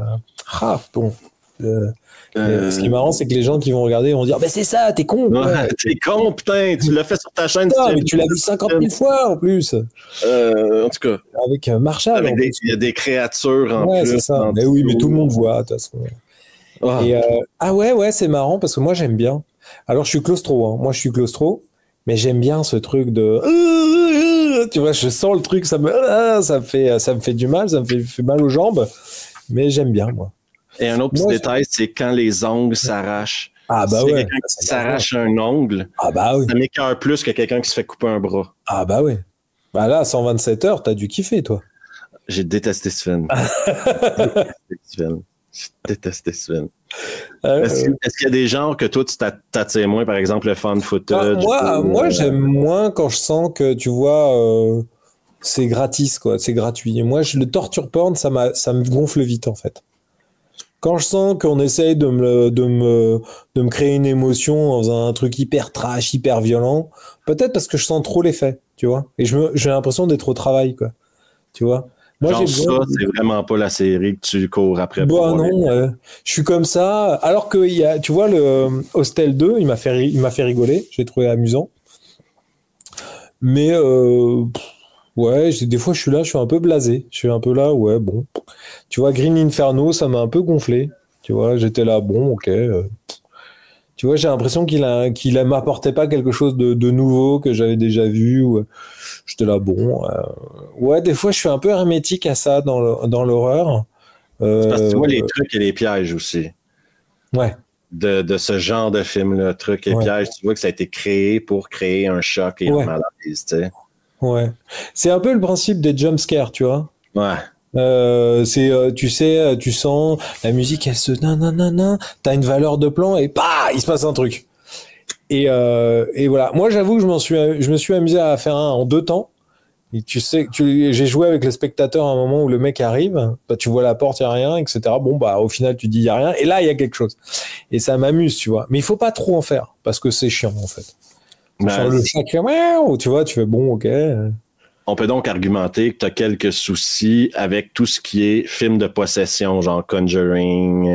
Ah, bon. Ce qui est marrant, c'est que les gens qui vont regarder vont dire, c'est ça, t'es con. Ouais, t'es con, putain, tu l'as fait sur ta chaîne. Non, mais tu l'as vu 50 000 fois en plus. En tout cas. Avec Marshall. Il y a des créatures en plus. C'est ça. Mais oui, mais tout le monde voit, de toute façon. Oh. Et, ouais, c'est marrant parce que moi, j'aime bien. Alors, je suis claustro, hein. Moi, je suis claustro, mais j'aime bien ce truc de... Tu vois, je sens le truc, ça me fait du mal, ça me fait mal aux jambes, mais j'aime bien, moi. Et un autre petit détail, c'est quand les ongles s'arrachent. Ah bah si ouais. quelqu'un qui s'arrache un ongle, oui. Ça m'écoeure plus que quelqu'un qui se fait couper un bras. Ah bah ouais. Bah là, 127 heures, t'as dû kiffer, toi. J'ai détesté ce film. J'ai détesté ce film. Est-ce qu'il y a des genres que toi, tu t'attires moins, par exemple, le fan footage? Moi, j'aime moins quand je sens que, tu vois, c'est gratis, quoi. C'est gratuit. Et moi, le torture porn, ça me gonfle vite, en fait. Quand je sens qu'on essaye de me créer une émotion en faisant un truc hyper trash, hyper violent, peut-être parce que je sens trop l'effet, tu vois. Et j'ai l'impression d'être au travail, quoi. Tu vois. Moi, c'est vraiment pas la série que tu cours après. Non, je suis comme ça. Alors que tu vois, le Hostel 2, il m'a fait rigoler. J'ai trouvé amusant. Mais ouais, des fois, je suis un peu blasé. Je suis un peu là, ouais, bon. Tu vois, Green Inferno, ça m'a un peu gonflé. Tu vois, j'étais là, bon, ok. Tu vois, j'ai l'impression qu'il m'apportait pas quelque chose de nouveau que j'avais déjà vu. J'étais là, bon. Ouais, des fois, je suis un peu hermétique à ça dans l'horreur. C'est parce que tu vois les trucs et les pièges aussi. Ouais. De ce genre de film-là, trucs et pièges, tu vois que ça a été créé pour créer un choc et un malaise, tu sais. Ouais. C'est un peu le principe des jumpscares, tu vois. Ouais. Tu sais, tu sens la musique, elle se t'as une valeur de plan et il se passe un truc. Et voilà. Moi, j'avoue que je me suis amusé à faire un en 2 temps. Et tu sais, j'ai joué avec le spectateur à un moment où le mec arrive, tu vois la porte, il y a rien, etc. Bon, au final, tu dis il y a rien, et là, il y a quelque chose. Et ça m'amuse, tu vois. Mais il faut pas trop en faire, parce que c'est chiant, en fait. Le chat qui tu vois, tu fais bon, ok. On peut donc argumenter que tu as quelques soucis avec tout ce qui est film de possession, genre Conjuring,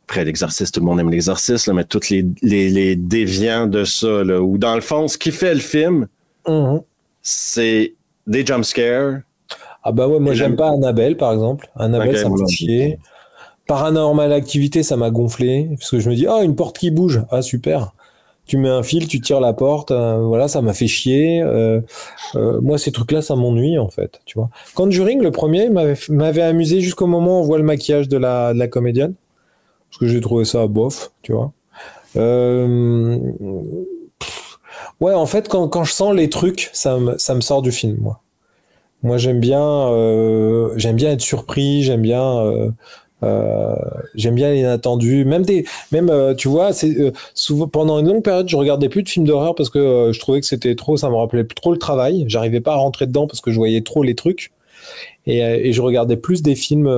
après l'exorciste, tout le monde aime l'exorciste, mais tous les déviants de ça, là, où dans le fond, ce qui fait le film, c'est des jumpscares. Ah bah ouais, moi j'aime pas Annabelle, par exemple. Annabelle, ça me fait chier. Paranormal Activité, ça m'a gonflé, parce que je me dis, une porte qui bouge, super. Tu mets un fil, tu tires la porte, voilà, ça m'a fait chier. Moi, ces trucs-là, ça m'ennuie, en fait, tu vois. Conjuring, le premier, m'avait amusé jusqu'au moment où on voit le maquillage de la comédienne, parce que j'ai trouvé ça bof, tu vois. Ouais, en fait, quand je sens les trucs, ça me sort du film, moi. Moi, j'aime bien être surpris, j'aime bien l'inattendu, tu vois, souvent pendant une longue période, je regardais plus de films d'horreur parce que je trouvais que c'était trop, ça me rappelait plus trop le travail. J'arrivais pas à rentrer dedans parce que je voyais trop les trucs et je regardais plus des films.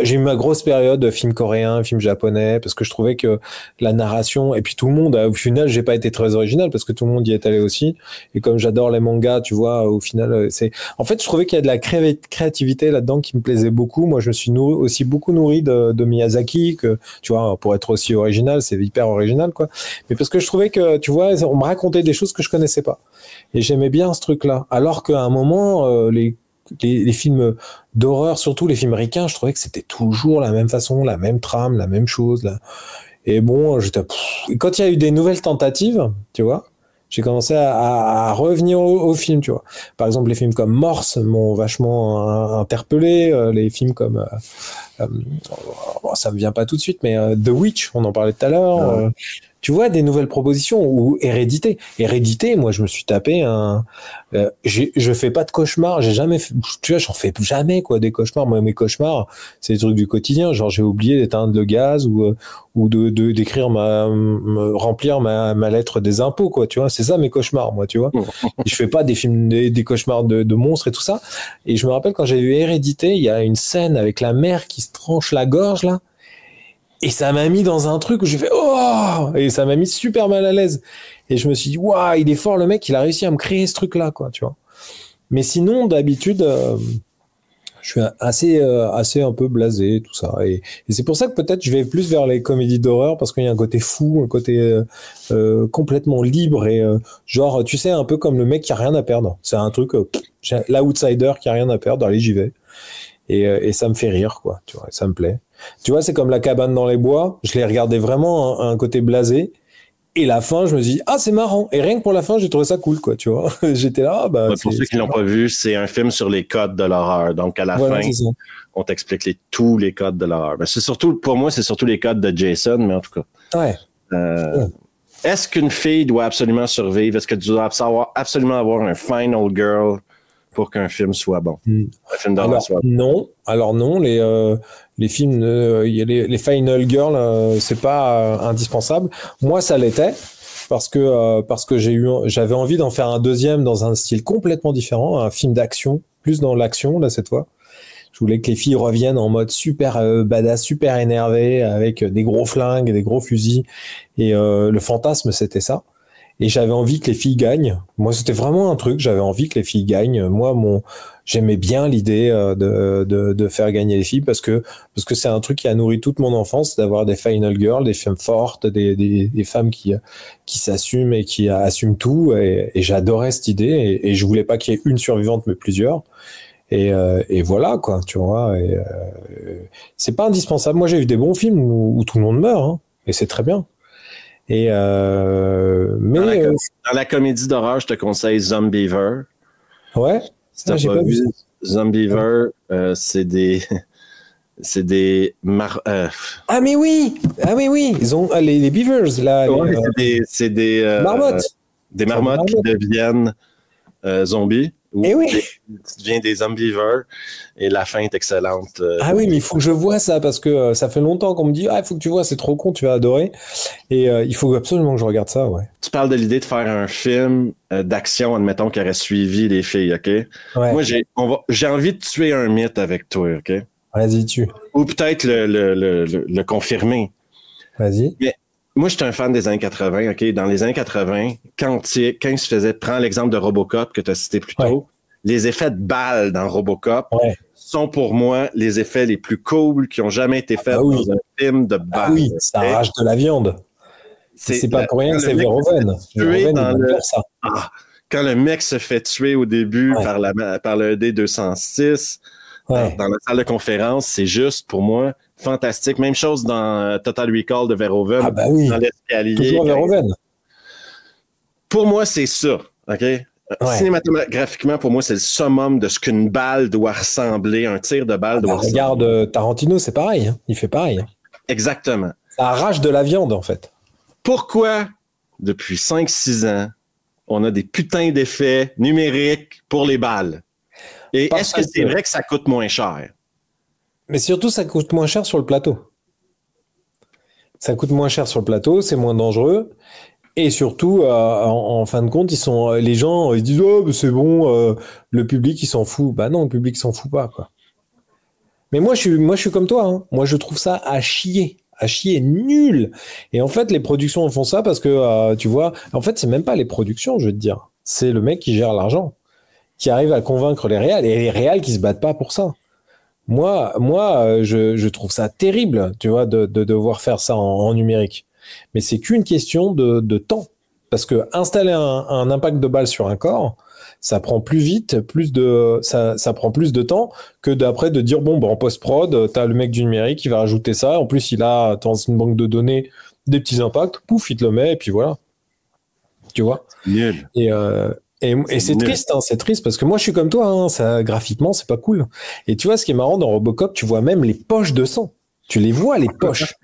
J'ai eu ma grosse période de films coréens, films japonais, parce que je trouvais que la narration, et puis tout le monde, au final, j'ai pas été très original, parce que tout le monde y est allé aussi, et comme j'adore les mangas, tu vois, au final, en fait, je trouvais qu'il y a de la créativité là-dedans qui me plaisait beaucoup. Moi, je me suis aussi beaucoup nourri de Miyazaki, que, tu vois, pour être aussi original, c'est hyper original, quoi. Mais parce que je trouvais que, tu vois, on me racontait des choses que je connaissais pas. Et j'aimais bien ce truc-là. Alors qu'à un moment, les films d'horreur, surtout les films ricains, je trouvais que c'était toujours la même façon, la même trame, la même chose. Là. Et bon, quand il y a eu des nouvelles tentatives, tu vois, j'ai commencé à revenir au film, tu vois. Par exemple, les films comme Morse m'ont vachement interpellé. Les films comme... ça me vient pas tout de suite, mais The Witch, on en parlait tout à l'heure. tu vois, des nouvelles propositions ou Hérédité. Hérédité, moi, je me suis tapé je fais pas de cauchemars, j'ai jamais fait, tu vois, j'en fais jamais, quoi, des cauchemars. Moi, mes cauchemars, c'est des trucs du quotidien, genre j'ai oublié d'éteindre le gaz ou d'écrire remplir ma lettre des impôts, quoi, tu vois. C'est ça mes cauchemars, moi, tu vois. Et je fais pas des films, des cauchemars de monstres et tout ça. Et je me rappelle quand j'ai vu Hérédité, il y a une scène avec la mère qui se tranche la gorge, là. Et ça m'a mis dans un truc où j'ai fait oh, et ça m'a mis super mal à l'aise. Et je me suis dit waouh, il est fort le mec, il a réussi à me créer ce truc là, quoi, tu vois. Mais sinon d'habitude je suis assez un peu blasé tout ça, et c'est pour ça que peut-être je vais plus vers les comédies d'horreur parce qu'il y a un côté fou, un côté complètement libre et genre tu sais un peu comme le mec qui a rien à perdre. C'est un truc l'outsider qui a rien à perdre, allez j'y vais. Et ça me fait rire, quoi, tu vois, ça me plaît. Tu vois, c'est comme La cabane dans les bois, je l'ai regardé vraiment un côté blasé, et la fin, je me dis, ah, c'est marrant, et rien que pour la fin, j'ai trouvé ça cool, quoi, tu vois. J'étais là, ah, bah. Ouais, pour ceux qui l'ont pas vu, c'est un film sur les codes de l'horreur, donc à la fin, on t'explique tous les codes de l'horreur. Ben, c'est surtout, pour moi, c'est surtout les codes de Jason, mais en tout cas. Ouais. Est-ce qu'une fille doit absolument survivre? Est-ce que tu dois absolument avoir un final girl pour qu'un film soit bon? Un film d'horreur soit bon. Non. Alors non, les films, les Final Girl, c'est pas indispensable. Moi, ça l'était parce que j'avais envie d'en faire un deuxième dans un style complètement différent, un film d'action, plus dans l'action là cette fois. Je voulais que les filles reviennent en mode super badass, super énervé, avec des gros flingues, des gros fusils. Et le fantasme, c'était ça. Et j'avais envie que les filles gagnent. Moi, c'était vraiment un truc. J'avais envie que les filles gagnent. Moi, j'aimais bien l'idée de faire gagner les filles parce que c'est un truc qui a nourri toute mon enfance, d'avoir des final girls, des femmes fortes, des femmes qui s'assument et qui assument tout. Et j'adorais cette idée. Et je voulais pas qu'il y ait une survivante, mais plusieurs. Et voilà, quoi, tu vois. Et c'est pas indispensable. Moi, j'ai vu des bons films où tout le monde meurt, hein, et c'est très bien. Et mais dans la comédie d'horreur, je te conseille Zombiever. Ouais. Si t'as pas vu Zombiever, c'est des Ah mais oui, ils ont les beavers là. Ouais, c'est des marmottes. Des marmottes qui deviennent zombies. Et oui. Tu deviens des Zombievers et la fin est excellente. Ah oui, mais il faut que je vois ça parce que ça fait longtemps qu'on me dit il faut que tu vois, c'est trop con, tu vas adorer. Et il faut absolument que je regarde ça, ouais. Tu parles de l'idée de faire un film d'action, admettons, qui aurait suivi les filles, OK? Ouais. Moi, j'ai envie de tuer un mythe avec toi, OK? Vas-y, tue. Ou peut-être le confirmer. Vas-y. Mais moi, j'étais un fan des années 80, OK? Dans les années 80, quand il se faisait, prends l'exemple de Robocop que tu as cité plus tôt, les effets de balles dans Robocop sont pour moi les effets les plus cool qui ont jamais été faits dans un film de balles. Ah oui, ça arrache de la viande. C'est pas pour rien que c'est Verhoeven. Quand le mec se fait tuer au début par le D206, dans la salle de conférence, c'est juste, pour moi, fantastique. Même chose dans Total Recall de Verhoeven. Ah bah oui. Dans l'escalier. Toujours Verhoeven. Pour moi, c'est ça. OK? Cinématographiquement, pour moi, c'est le summum de ce qu'une balle doit ressembler, un tir de balle doit ressembler. Regarde Tarantino, c'est pareil. Hein. Il fait pareil. Exactement. Ça arrache de la viande, en fait. Pourquoi, depuis 5-6 ans, on a des putains d'effets numériques pour les balles? Et est-ce que c'est vrai que ça coûte moins cher? Mais surtout, ça coûte moins cher sur le plateau. Ça coûte moins cher sur le plateau, c'est moins dangereux. Et surtout, en fin de compte, les gens, ils disent, oh, c'est bon, le public, il s'en fout. Bah non, le public s'en fout pas, quoi. Mais moi, je suis comme toi, hein. Moi, je trouve ça à chier nul. Et en fait, les productions font ça parce que, tu vois, en fait, c'est même pas les productions, je veux te dire. C'est le mec qui gère l'argent, qui arrive à convaincre les réals, et les réals qui se battent pas pour ça. Moi, je trouve ça terrible, tu vois, de devoir faire ça en numérique. Mais c'est qu'une question de temps. Parce que installer un impact de balle sur un corps, ça prend plus vite, ça prend plus de temps que d'après de dire, bon, bah, en post-prod, t'as le mec du numérique qui va rajouter ça. En plus, il a dans une banque de données des petits impacts, pouf, il te le met, et puis voilà. Tu vois? Nul. Et c'est triste, hein, c'est triste parce que moi je suis comme toi, hein, ça graphiquement c'est pas cool. Et tu vois ce qui est marrant dans Robocop, tu vois même les poches de sang. Tu les vois les poches.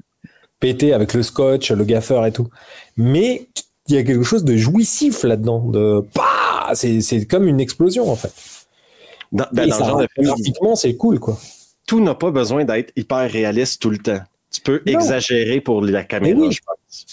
pété avec le scotch, le gaffeur et tout. Mais il y a quelque chose de jouissif là-dedans. C'est comme une explosion, en fait. Dans le genre de film, graphiquement, c'est cool, quoi. Tout n'a pas besoin d'être hyper réaliste tout le temps. Tu peux exagérer pour la caméra, je pense.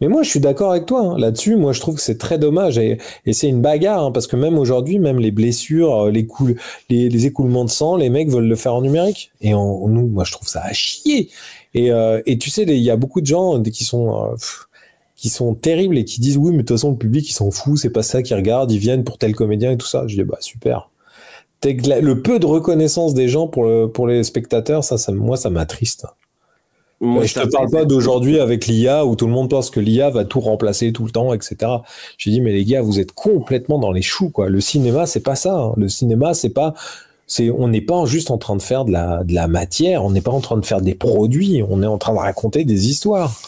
Mais moi, je suis d'accord avec toi hein. Là-dessus. Moi, je trouve que c'est très dommage et c'est une bagarre hein, parce que même aujourd'hui, même les blessures, les écoulements de sang, les mecs veulent le faire en numérique. Et nous, moi, je trouve ça à chier. Et tu sais, il y a beaucoup de gens qui sont terribles et qui disent oui, mais de toute façon, le public, il s'en fout, c'est pas ça qu'ils regardent, ils viennent pour tel comédien et tout ça. Je dis bah super. Le peu de reconnaissance des gens pour les spectateurs, moi, ça m'attriste. Moi, je te parle pas d'aujourd'hui avec l'IA où tout le monde pense que l'IA va tout remplacer tout le temps, etc. J'ai dit mais les gars, vous êtes complètement dans les choux quoi. Le cinéma, c'est pas ça. Hein. Le cinéma, on n'est pas juste en train de faire de la matière, on n'est pas en train de faire des produits, on est en train de raconter des histoires.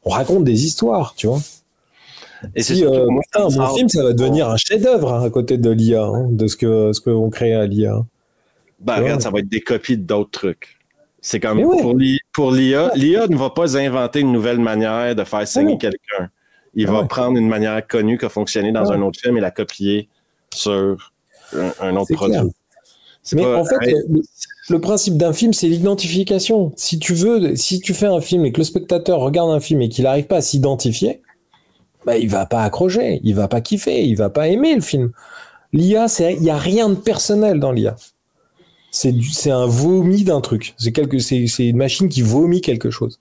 On raconte des histoires, tu vois. Et mon film, ça va devenir un chef-d'œuvre hein, à côté de l'IA, hein, de ce que on crée à l'IA. Ben regarde, ça va être des copies d'autres trucs. C'est comme pour l'IA, l'IA ne va pas inventer une nouvelle manière de faire saigner quelqu'un. Il va prendre une manière connue qui a fonctionné dans un autre film et la copier sur un autre produit. En fait, le principe d'un film, c'est l'identification. Si tu fais un film et que le spectateur regarde un film et qu'il n'arrive pas à s'identifier, bah, il va pas accrocher, il va pas kiffer, il va pas aimer le film. L'IA, il y a rien de personnel dans l'IA. C'est un vomi d'un truc. C'est une machine qui vomit quelque chose.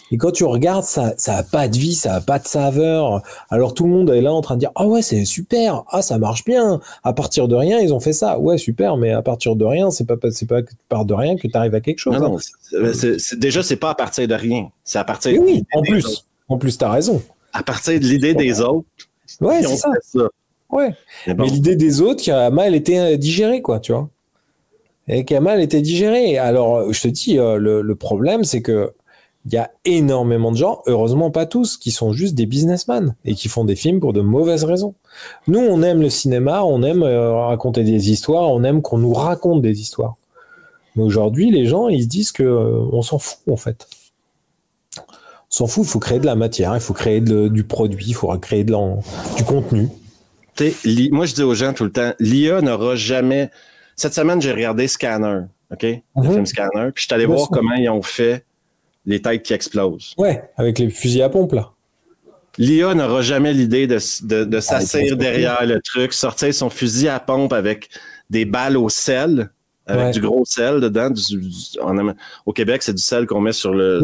Et quand tu regardes, ça a pas de vie, ça a pas de saveur. Alors tout le monde est là en train de dire ah ouais c'est super, ah ça marche bien. À partir de rien ils ont fait ça, ouais super, mais à partir de rien c'est pas par de rien que tu arrives à quelque chose. Non, déjà c'est pas à partir de rien, c'est à partir. Oui, en plus t'as raison. À partir de l'idée des autres. Ouais c'est ça. Ouais. Mais l'idée des autres qui a mal été digérée quoi, tu vois. Et qui a mal été digérée. Alors je te dis le problème c'est que il y a énormément de gens, heureusement pas tous, qui sont juste des businessmen et qui font des films pour de mauvaises raisons. Nous, on aime le cinéma, on aime raconter des histoires, on aime qu'on nous raconte des histoires. Mais aujourd'hui, les gens, ils se disent que on s'en fout en fait. On s'en fout, il faut créer de la matière, il faut créer du produit, il faut créer du contenu. Moi, je dis aux gens tout le temps, l'IA n'aura jamais... Cette semaine, j'ai regardé Scanner, OK? Le film Scanner, puis je suis allé voir comment ils ont fait les têtes qui explosent. Ouais, avec les fusils à pompe, là. L'IA n'aura jamais l'idée de s'asseoir derrière le truc, sortir son fusil à pompe avec des balles au sel, avec du gros sel dedans. Au Québec, c'est du sel qu'on met sur le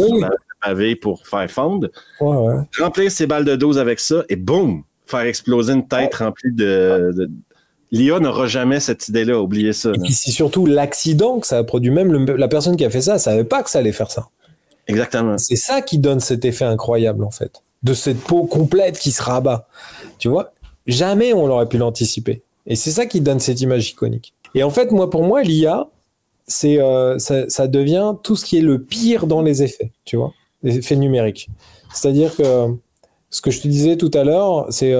pavé pour faire fondre. Remplir ses balles de 12 avec ça et boum, faire exploser une tête remplie de... L'IA n'aura jamais cette idée-là, oubliez ça. Et puis c'est surtout l'accident que ça a produit. Même la personne qui a fait ça, elle savait pas que ça allait faire ça. Exactement. C'est ça qui donne cet effet incroyable, en fait. De cette peau complète qui se rabat. Tu vois? Jamais on l'aurait pu l'anticiper. Et c'est ça qui donne cette image iconique. Et en fait, pour moi, l'IA, ça devient tout ce qui est le pire dans les effets, tu vois? Les effets numériques. C'est-à-dire que ce que je te disais tout à l'heure, c'est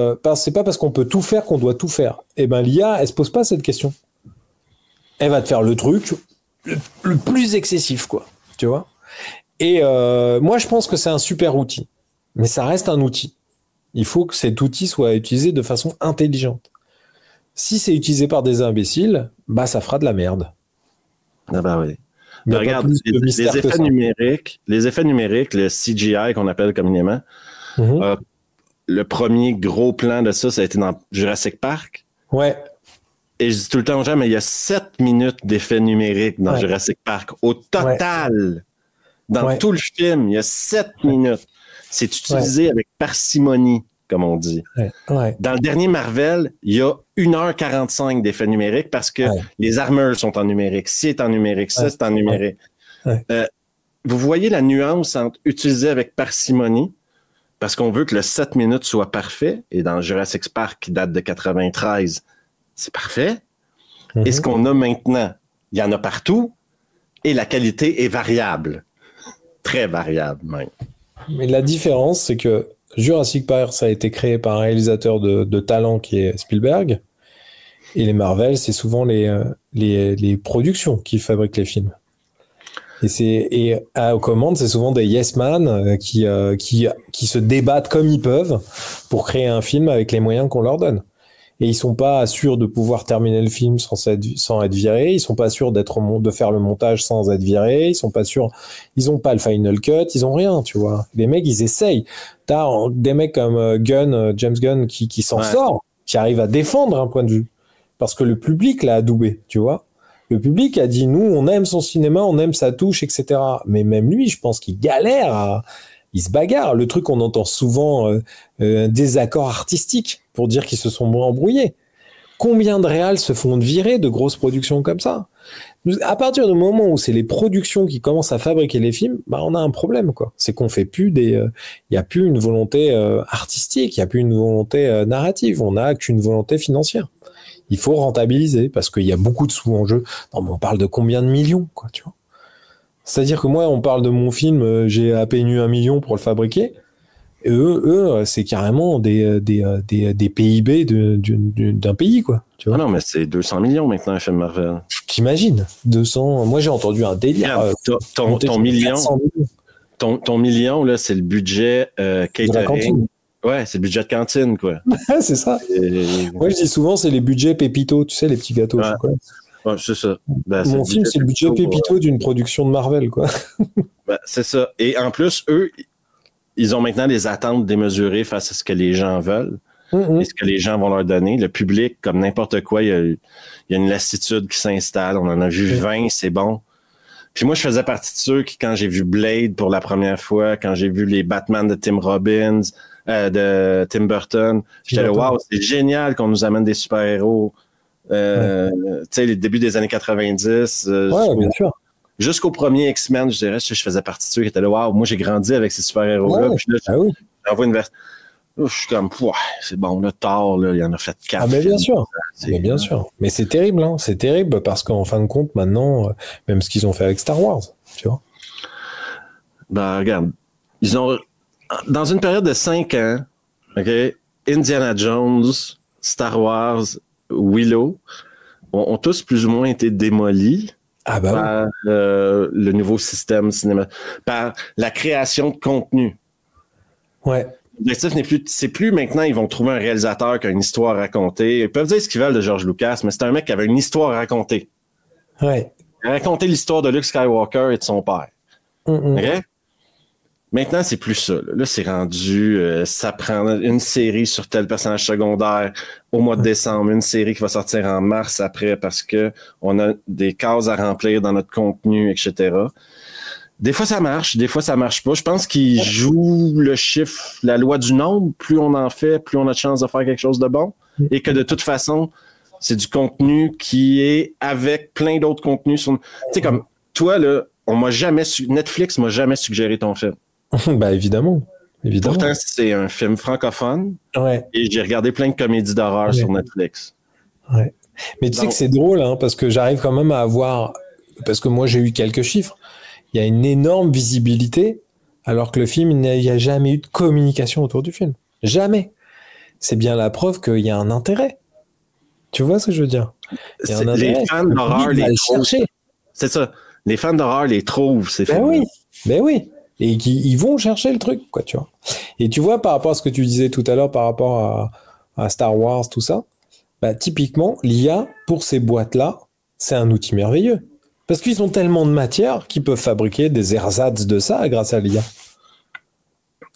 pas parce qu'on peut tout faire qu'on doit tout faire. Eh ben, l'IA, elle se pose pas cette question. Elle va te faire le truc le plus excessif, quoi. Tu vois? Et moi, je pense que c'est un super outil. Mais ça reste un outil. Il faut que cet outil soit utilisé de façon intelligente. Si c'est utilisé par des imbéciles, bah ça fera de la merde. Ah bah oui. Mais regarde, les effets numériques, le CGI qu'on appelle communément, le premier gros plan de ça a été dans Jurassic Park. Ouais. Et je dis tout le temps aux gens, mais il y a 7 minutes d'effets numériques dans Jurassic Park. Au total! Dans tout le film, il y a 7 minutes. C'est utilisé avec parcimonie, comme on dit. Dans le dernier Marvel, il y a 1h45 d'effets numériques parce que les armures sont en numérique. Ci est en numérique, ça c'est en numérique. Vous voyez la nuance entre utiliser avec parcimonie, parce qu'on veut que le 7 minutes soit parfait, et dans Jurassic Park, qui date de 93, c'est parfait. Et ce qu'on a maintenant, il y en a partout, et la qualité est variable. Très variable, même. Mais la différence, c'est que Jurassic Park, ça a été créé par un réalisateur de talent qui est Spielberg. Et les Marvel, c'est souvent les productions qui fabriquent les films. Aux commandes, c'est souvent des yes man qui se débattent comme ils peuvent pour créer un film avec les moyens qu'on leur donne. Et ils sont pas sûrs de pouvoir terminer le film sans être virés. Ils sont pas sûrs de faire le montage sans être virés. Ils sont pas sûrs. Ils ont pas le final cut. Ils ont rien, tu vois. Les mecs, ils essayent. T'as des mecs comme James Gunn qui s'en sort, qui arrive à défendre un point de vue. Parce que le public l'a adoubé, tu vois. Le public a dit, nous, on aime son cinéma, on aime sa touche, etc. Mais même lui, je pense qu'il galère il se bagarre. Le truc, on entend souvent un désaccord artistique pour dire qu'ils se sont embrouillés. Combien de réals se font virer de grosses productions comme ça? À partir du moment où c'est les productions qui commencent à fabriquer les films, bah on a un problème, quoi. C'est qu'on fait plus il y a plus une volonté artistique, il y a plus une volonté narrative, on n'a qu'une volonté financière. Il faut rentabiliser parce qu'il y a beaucoup de sous en jeu. Non, mais on parle de combien de millions, quoi, tu vois. C'est-à-dire que moi, on parle de mon film, j'ai à peine eu 1 million pour le fabriquer. Et eux, c'est carrément des PIB d'un pays, quoi. Tu vois. Ah non, mais c'est 200 millions maintenant, un film Marvel. T'imagines 200. Moi, j'ai entendu un délire. Ton million, là, c'est le budget catering. Ouais, c'est le budget de cantine, quoi. C'est ça. Moi, je dis souvent, c'est les budgets Pépito, tu sais, les petits gâteaux au chocolat. Ouais, c'est ça. Mon film, c'est le budget Pépito d'une production de Marvel, quoi. C'est ça. Et en plus, eux, ils ont maintenant des attentes démesurées face à ce que les gens veulent et ce que les gens vont leur donner. Le public, comme n'importe quoi, il y a une lassitude qui s'installe. On en a vu 20, c'est bon. Puis moi, je faisais partie de ceux qui, quand j'ai vu Blade pour la première fois, quand j'ai vu les Batman de Tim Robbins, de Tim Burton, j'étais là, wow, c'est génial qu'on nous amène des super-héros. Tu sais, les débuts des années 90. Bien sûr. Jusqu'au premier X-Men, je dirais, je faisais partie de ceux qui étaient là, waouh, moi j'ai grandi avec ces super-héros-là. Puis là, j'envoie une version. Je suis comme, c'est bon, là, Thor, là, il en a fait 4. Ah, mais bien sûr. Mais bien sûr. Mais c'est terrible, hein. C'est terrible parce qu'en fin de compte, maintenant, même ce qu'ils ont fait avec Star Wars, tu vois. Ben, regarde, ils ont, dans une période de 5 ans, OK, Indiana Jones, Star Wars, Willow ont tous plus ou moins été démolis par le nouveau système cinéma, par la création de contenu. Ouais. L'objectif c'est plus maintenant ils vont trouver un réalisateur qui a une histoire à raconter. Ils peuvent dire ce qu'ils veulent de George Lucas, mais c'est un mec qui avait une histoire à raconter. Ouais. Il a raconté l'histoire de Luke Skywalker et de son père. OK? Maintenant, c'est plus ça. Là, c'est rendu, ça prend une série sur tel personnage secondaire au mois de décembre, une série qui va sortir en mars après parce que on a des cases à remplir dans notre contenu, etc. Des fois, ça marche, des fois, ça marche pas. Je pense qu'ils jouent le chiffre, la loi du nombre. Plus on en fait, plus on a de chance de faire quelque chose de bon. Et que de toute façon, c'est du contenu qui est avec plein d'autres contenus. Tu sais, comme toi, là, Netflix m'a jamais suggéré ton film. Bah évidemment. Pourtant, c'est un film francophone. Ouais. Et j'ai regardé plein de comédies d'horreur sur Netflix. Ouais. Mais tu sais que c'est drôle, hein, parce que j'arrive quand même à avoir... Parce que moi, j'ai eu quelques chiffres. Il y a une énorme visibilité, alors que le film, il n'y a jamais eu de communication autour du film. Jamais. C'est bien la preuve qu'il y a un intérêt. Tu vois ce que je veux dire? Il y a un intérêt. Les fans d'horreur les trouvent. C'est ça. Les fans d'horreur les trouvent, ces films. Oui. Ben oui. Et ils vont chercher le truc, quoi, tu vois. Et tu vois, par rapport à ce que tu disais tout à l'heure, par rapport à Star Wars, tout ça, bah, typiquement, l'IA, pour ces boîtes-là, c'est un outil merveilleux. Parce qu'ils ont tellement de matière qu'ils peuvent fabriquer des ersatz de ça grâce à l'IA.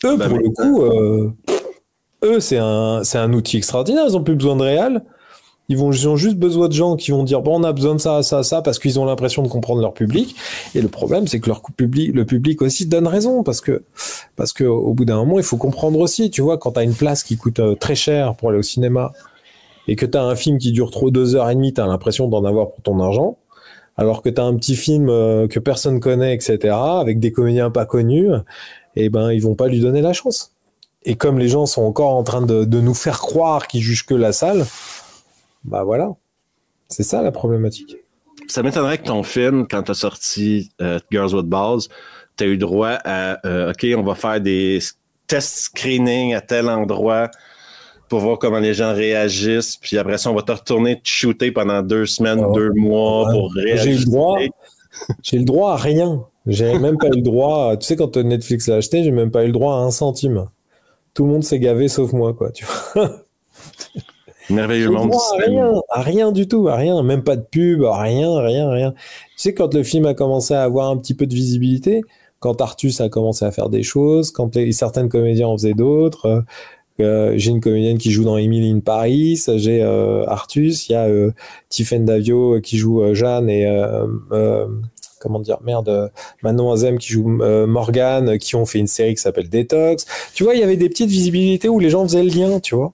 Eux, pour le coup, c'est un outil extraordinaire. Ils n'ont plus besoin de réal. Ils ont juste besoin de gens qui vont dire bon, on a besoin de ça, ça, ça, parce qu'ils ont l'impression de comprendre leur public. Et le problème, c'est que le public aussi donne raison, parce que au bout d'un moment, il faut comprendre aussi. Tu vois, quand t'as une place qui coûte très cher pour aller au cinéma et que t'as un film qui dure trop 2h30, t'as l'impression d'en avoir pour ton argent. Alors que t'as un petit film que personne connaît, etc., avec des comédiens pas connus, eh ben ils vont pas lui donner la chance. Et comme les gens sont encore en train de nous faire croire qu'ils jugent que la salle, bah voilà, c'est ça la problématique. Ça m'étonnerait que ton film, quand t'as sorti Girls with Balls, t'as eu droit à OK, on va faire des tests screening à tel endroit pour voir comment les gens réagissent, puis après ça, on va te retourner te shooter pendant 2 semaines, 2 mois pour réajuster. J'ai le droit à rien. J'ai même pas eu le droit. Tu sais, quand Netflix l'a acheté, j'ai même pas eu le droit à 1 centime. Tout le monde s'est gavé sauf moi, quoi. Tu vois. Merveilleux J'ai le monde du droit cinéma. à rien du tout, à rien. Même pas de pub, à rien, rien, rien. Tu sais, quand le film a commencé à avoir un petit peu de visibilité, quand Artus a commencé à faire des choses, quand certains comédiens en faisaient d'autres. J'ai une comédienne qui joue dans Emily in Paris, j'ai Artus, il y a Tiffaine Davio qui joue Jeanne et comment dire, Manon Azem qui joue Morgane, qui ont fait une série qui s'appelle Detox. Tu vois, il y avait des petites visibilités où les gens faisaient le lien, tu vois.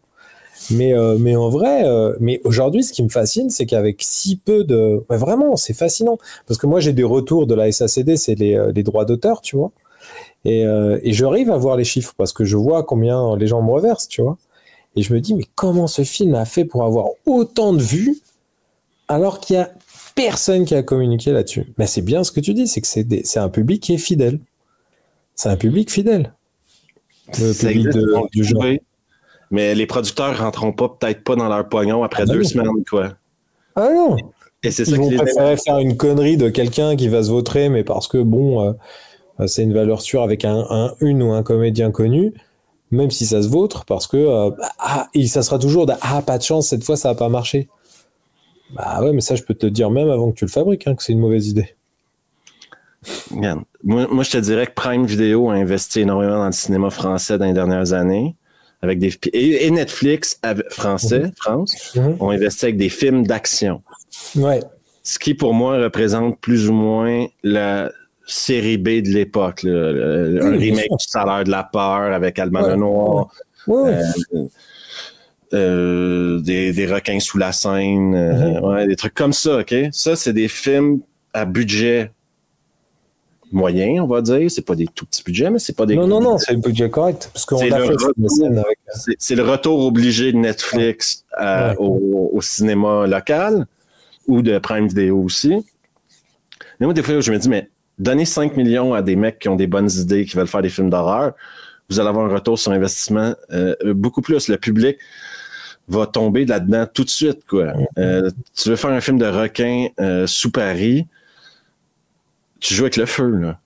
Mais en vrai, mais aujourd'hui, ce qui me fascine, c'est qu'avec si peu de, ouais, vraiment, c'est fascinant parce que moi j'ai des retours de la SACD, c'est les droits d'auteur, tu vois. Et j'arrive à voir les chiffres parce que je vois combien les gens me reversent, tu vois. Et je me dis, mais comment ce film a fait pour avoir autant de vues alors qu'il y a personne qui a communiqué là-dessus? Mais c'est bien ce que tu dis, c'est que c'est un public qui est fidèle. C'est un public fidèle. Le Ça public existe, du genre. mais les producteurs rentreront peut-être pas dans leur pognon après 2 semaines, quoi. Ah non! Et c'est Ils ça vont qui les préférer faire une connerie de quelqu'un qui va se vautrer, mais parce que bon, c'est une valeur sûre avec une ou un comédien connu, même si ça se vautre, parce que ça sera toujours pas de chance, cette fois ça n'a pas marché. Bah ouais, mais ça je peux te le dire même avant que tu le fabriques, hein, que c'est une mauvaise idée. Regarde, moi, je te dirais que Prime Video a investi énormément dans le cinéma français dans les dernières années. Et Netflix France, ont investi avec des films d'action. Ouais. Ce qui, pour moi, représente plus ou moins la série B de l'époque. Un remake du Salaire de la peur avec Alban Lenoir. Des requins sous la Seine. Des trucs comme ça, OK? Ça, c'est des films à budget moyen, on va dire. C'est pas des tout petits budgets, mais c'est pas des... Non, c'est un budget correct. Parce qu'on a fait une scène avec... C'est le retour obligé de Netflix au cinéma local ou de Prime Video aussi. Mais moi, des fois, je me dis, mais donnez 5 millions à des mecs qui ont des bonnes idées, qui veulent faire des films d'horreur, vous allez avoir un retour sur investissement beaucoup plus. Le public va tomber là-dedans tout de suite, quoi. Tu veux faire un film de requin sous Paris, tu joues avec le feu, là.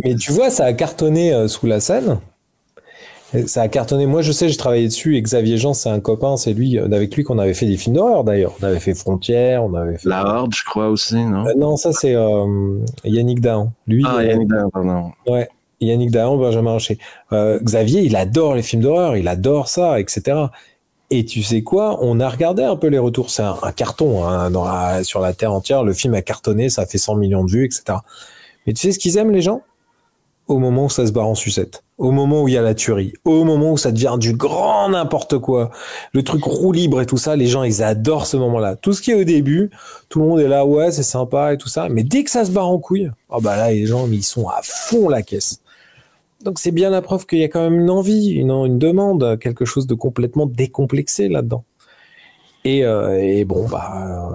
Mais tu vois, ça a cartonné sous la scène. Ça a cartonné. Moi, je sais, j'ai travaillé dessus. Et Xavier Jean, c'est un copain. C'est lui, avec lui qu'on avait fait des films d'horreur, d'ailleurs. On avait fait Frontières, on avait fait... La Horde, je crois aussi, non? Non, ça, c'est Yannick Dahan. Lui, Yannick Dahan, pardon. Ouais. Yannick Dahan, Benjamin Haché. Xavier, il adore les films d'horreur. Il adore ça, etc. Et tu sais quoi? On a regardé un peu les retours. C'est un carton, hein, sur la terre entière. Le film a cartonné, ça a fait 100 millions de vues, etc. Mais tu sais ce qu'ils aiment, les gens? Au moment où ça se barre en sucette. Au moment où il y a la tuerie. Au moment où ça devient du grand n'importe quoi. Le truc roue libre et tout ça, les gens, ils adorent ce moment-là. Tout ce qui est au début, tout le monde est là, ouais, c'est sympa et tout ça. Mais dès que ça se barre en couille, là, les gens, ils sont à fond la caisse. Donc c'est bien la preuve qu'il y a quand même une envie, une demande, quelque chose de complètement décomplexé là-dedans. Et bon,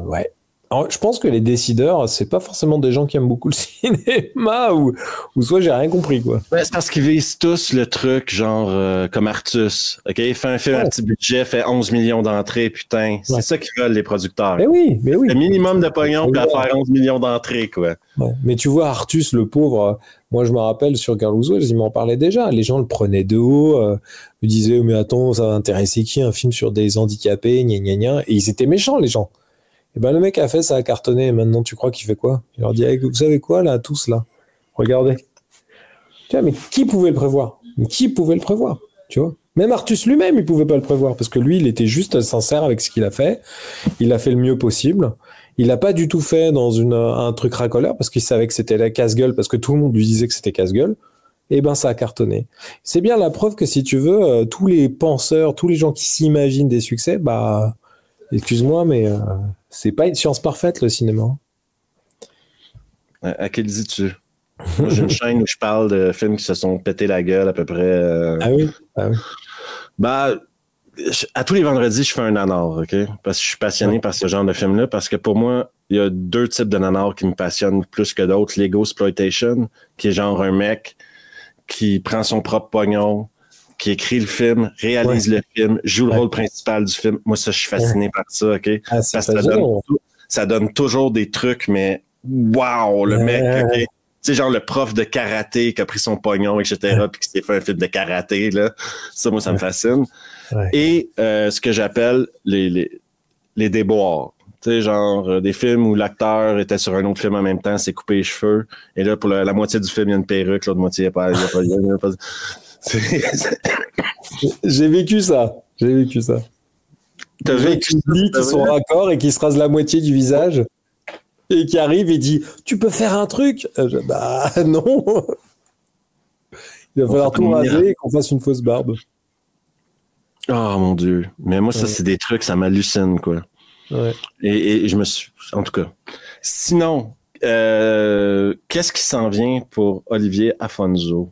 ouais. Alors, je pense que les décideurs, c'est pas forcément des gens qui aiment beaucoup le cinéma ou soit j'ai rien compris, quoi. C'est parce qu'ils visent tous le truc, genre comme Artus. OK, il fait un film à petit budget, fait 11 millions d'entrées, putain. C'est ça qu'ils veulent, les producteurs. Mais oui. Le minimum de pognon pour faire 11 millions d'entrées, quoi. Ouais. Mais tu vois, Artus, le pauvre, moi je me rappelle sur Carlouzo, ils m'en parlaient déjà. Les gens le prenaient de haut, ils disaient, mais attends, ça va intéresser qui, un film sur des handicapés, gna gna gna. Et ils étaient méchants, les gens. Et ben le mec a fait, ça a cartonné, et maintenant tu crois qu'il fait quoi? Il leur dit, hey, vous savez quoi là, tous là, regardez. Tu vois, mais qui pouvait le prévoir? Qui pouvait le prévoir? Tu vois? Même Artus lui-même, il pouvait pas le prévoir, parce que lui, il était juste sincère avec ce qu'il a fait. Il a fait le mieux possible. Il a pas du tout fait dans un truc racoleur, parce qu'il savait que c'était la casse-gueule, parce que tout le monde lui disait que c'était casse-gueule. Et ben ça a cartonné. C'est bien la preuve que si tu veux, tous les penseurs, tous les gens qui s'imaginent des succès, excuse-moi, mais c'est pas une science parfaite, le cinéma. À quel dis-tu? Moi, j'ai une chaîne où je parle de films qui se sont pété la gueule à peu près. Ah oui? À tous les vendredis, je fais un nanar, OK? Parce que je suis passionné par ce genre de film-là, parce que pour moi, il y a 2 types de nanar qui me passionnent plus que d'autres. L'ego-exploitation, qui est genre un mec qui prend son propre pognon, qui écrit le film, réalise le film, joue le rôle principal du film. Moi, ça, je suis fasciné par ça, OK? Ah, parce que ça donne toujours des trucs, mais wow, le mec, okay. Tu sais, genre le prof de karaté qui a pris son pognon, etc., puis qui s'est fait un film de karaté, là. Ça, moi, ça me fascine. Ouais. Et ce que j'appelle les déboires. Tu sais, genre des films où l'acteur était sur un autre film en même temps, s'est coupé les cheveux, et là, pour la moitié du film, il y a une perruque, l'autre moitié, il n'y a pas... J'ai vécu ça. T'as vécu qui sont raccords et qui se rasent la moitié du visage et qui arrive et dit tu peux faire un truc. Bah non. Il va falloir tout raser et qu'on fasse une fausse barbe. Oh mon Dieu. Mais moi, ça, c'est des trucs, ça m'hallucine, quoi. Ouais. Et je me suis... En tout cas. Sinon, qu'est-ce qui s'en vient pour Olivier Afonso?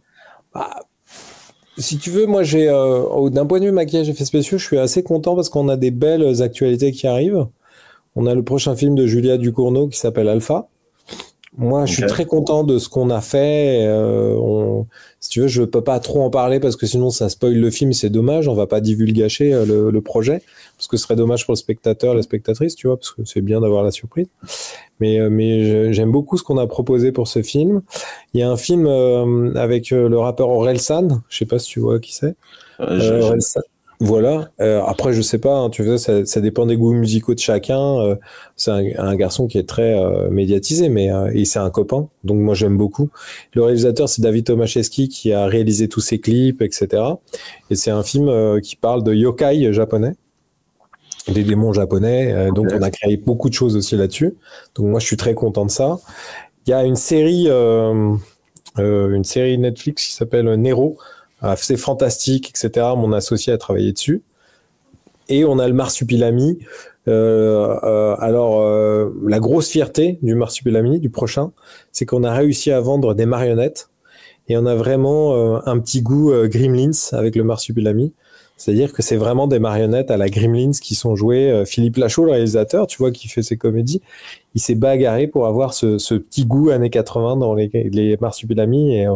Si tu veux, moi, j'ai d'un point de vue maquillage et effets spéciaux, je suis assez content parce qu'on a des belles actualités qui arrivent. On a le prochain film de Julia Ducournau qui s'appelle Alpha. Moi, je suis très content de ce qu'on a fait. Si tu veux, je peux pas trop en parler parce que sinon ça spoil le film, c'est dommage. On va pas divulgacher le projet parce que ce serait dommage pour le spectateur, la spectatrice, tu vois, parce que c'est bien d'avoir la surprise. Mais j'aime beaucoup ce qu'on a proposé pour ce film. Il y a un film avec le rappeur Orelsan. Je sais pas si tu vois qui c'est. Orelsan. Voilà. Après, je sais pas. Hein, tu vois, ça dépend des goûts musicaux de chacun. C'est un garçon qui est très médiatisé, mais et c'est un copain. Donc moi, j'aime beaucoup. Le réalisateur, c'est David Tomaszewski qui a réalisé tous ses clips, etc. Et c'est un film qui parle de yokai japonais, des démons japonais. Donc on a créé beaucoup de choses aussi là-dessus. Donc moi, je suis très content de ça. Il y a une série Netflix qui s'appelle Nero. C'est fantastique, etc. Mon associé a travaillé dessus. Et on a le Marsupilami. La grosse fierté du Marsupilami, du prochain, c'est qu'on a réussi à vendre des marionnettes. Et on a vraiment un petit goût Gremlins avec le Marsupilami. C'est-à-dire que c'est vraiment des marionnettes à la Gremlins qui sont jouées. Philippe Lachaud, le réalisateur, tu vois, qui fait ses comédies, il s'est bagarré pour avoir ce petit goût années 80 dans les Marsupilami. Et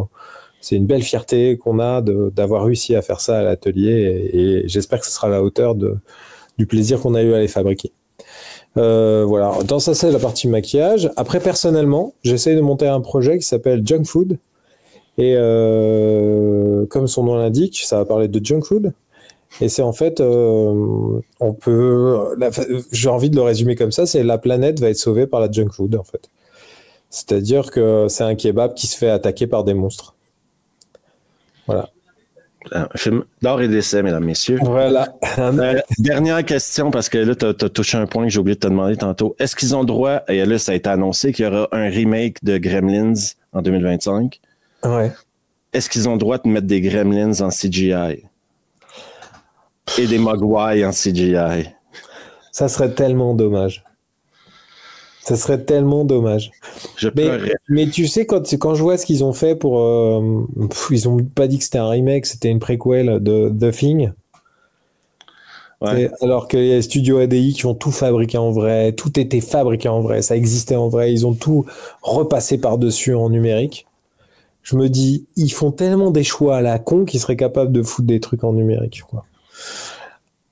c'est une belle fierté qu'on a d'avoir réussi à faire ça à l'atelier et j'espère que ce sera à la hauteur du plaisir qu'on a eu à les fabriquer. Voilà. Dans ça, c'est la partie maquillage. Après, personnellement, j'essaye de monter un projet qui s'appelle Junk Food. Et comme son nom l'indique, ça va parler de junk food. Et c'est en fait, j'ai envie de le résumer comme ça, c'est la planète va être sauvée par la junk food, en fait. C'est-à-dire que c'est un kebab qui se fait attaquer par des monstres. Voilà. Un film d'art et d'essai, mesdames, messieurs. Voilà. Dernière question, parce que là, tu as touché un point que j'ai oublié de te demander tantôt. Est-ce qu'ils ont droit, et là, ça a été annoncé qu'il y aura un remake de Gremlins en 2025? Ouais. Est-ce qu'ils ont droit de mettre des Gremlins en CGI? Et des Mogwai en CGI? Ça serait tellement dommage. Ça serait tellement dommage. Mais tu sais, quand je vois ce qu'ils ont fait pour... ils ont pas dit que c'était un remake, c'était une préquel de The Thing. Ouais. Alors qu'il y a les studios ADI qui ont tout fabriqué en vrai, tout était fabriqué en vrai, ça existait en vrai, ils ont tout repassé par-dessus en numérique. Je me dis, ils font tellement des choix à la con qu'ils seraient capables de foutre des trucs en numérique, quoi.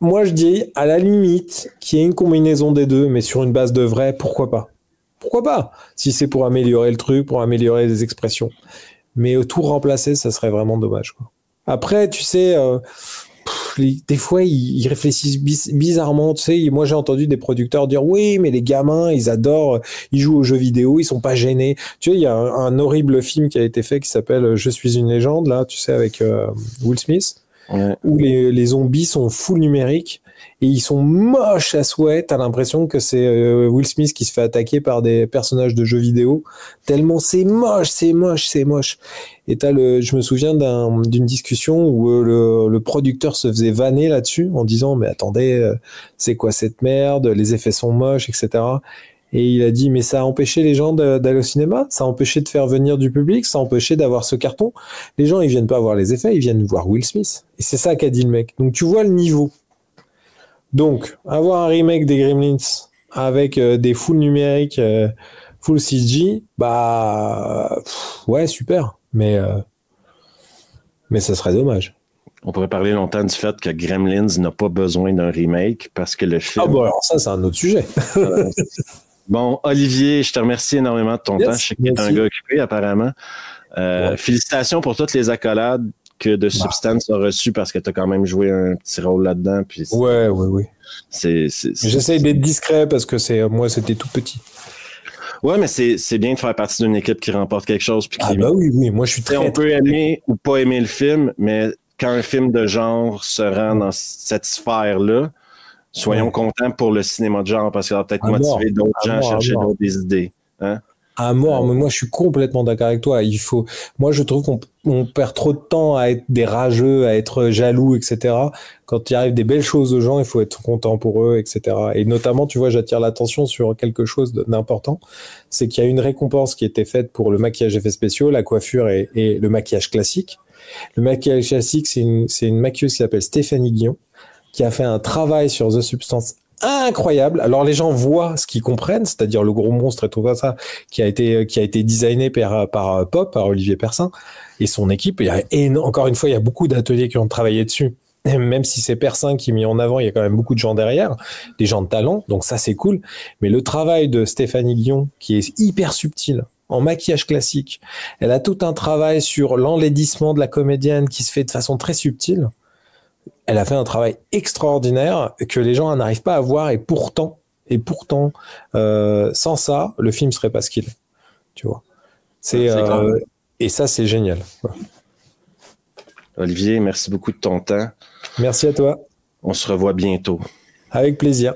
Moi, je dis, à la limite, qu'il y ait une combinaison des deux, mais sur une base de vrai, pourquoi pas? Pourquoi pas? Si c'est pour améliorer le truc, pour améliorer les expressions. Mais tout remplacer, ça serait vraiment dommage, quoi. Après, tu sais, des fois, ils réfléchissent bizarrement. Tu sais, moi, j'ai entendu des producteurs dire, oui, mais les gamins, ils adorent, ils jouent aux jeux vidéo, ils sont pas gênés. Tu sais, il y a un horrible film qui a été fait qui s'appelle Je suis une légende, là, tu sais, avec Will Smith. Ouais. Où les zombies sont full numériques et ils sont moches à souhait. T'as l'impression que c'est Will Smith qui se fait attaquer par des personnages de jeux vidéo tellement c'est moche. Et je me souviens d'une discussion où le producteur se faisait vanner là-dessus en disant mais attendez, c'est quoi cette merde, les effets sont moches, etc. Et il a dit, mais ça a empêché les gens d'aller au cinéma, ça a empêché de faire venir du public, ça a empêché d'avoir ce carton. Les gens, ils viennent pas voir les effets, ils viennent voir Will Smith. Et c'est ça qu'a dit le mec. Donc tu vois le niveau. Donc, avoir un remake des Gremlins avec des full numériques, full CG, ouais, super. Mais ça serait dommage. On pourrait parler longtemps du fait que Gremlins n'a pas besoin d'un remake parce que le film... Ah bon, alors ça, c'est un autre sujet. Bon, Olivier, je te remercie énormément de ton temps. Je sais que tu es un gars occupé, apparemment. Félicitations pour toutes les accolades que The Substance a reçues parce que tu as quand même joué un petit rôle là-dedans. Puis oui. J'essaye d'être discret parce que moi, c'était tout petit. Ouais, mais c'est bien de faire partie d'une équipe qui remporte quelque chose. Puis oui, moi je suis très... On peut aimer ou pas aimer le film, mais quand un film de genre se rend dans cette sphère-là, soyons contents pour le cinéma de genre parce qu'il va peut-être motiver d'autres gens à chercher d'autres idées. Hein? À mort, mais moi je suis complètement d'accord avec toi. Moi je trouve qu'on perd trop de temps à être des rageux, à être jaloux, etc. Quand il arrive des belles choses aux gens, il faut être content pour eux, etc. Et notamment, tu vois, j'attire l'attention sur quelque chose d'important, c'est qu'il y a une récompense qui était faite pour le maquillage effets spéciaux, la coiffure et le maquillage classique. Le maquillage classique, c'est une maquilleuse qui s'appelle Stéphanie Guillon, qui a fait un travail sur The Substance incroyable. Alors les gens voient ce qu'ils comprennent, c'est-à-dire le gros monstre et tout ça, qui a été designé par Olivier Persin et son équipe. Encore une fois, il y a beaucoup d'ateliers qui ont travaillé dessus. Et même si c'est Persin qui est mis en avant, il y a quand même beaucoup de gens derrière, des gens de talent, donc ça c'est cool. Mais le travail de Stéphanie Guillon, qui est hyper subtil, en maquillage classique, elle a tout un travail sur l'enlaidissement de la comédienne qui se fait de façon très subtile. Elle a fait un travail extraordinaire que les gens n'arrivent pas à voir et pourtant, sans ça, le film serait pas ce qu'il est. Tu vois. Et ça, c'est génial. Olivier, merci beaucoup de ton temps. Merci à toi. On se revoit bientôt. Avec plaisir.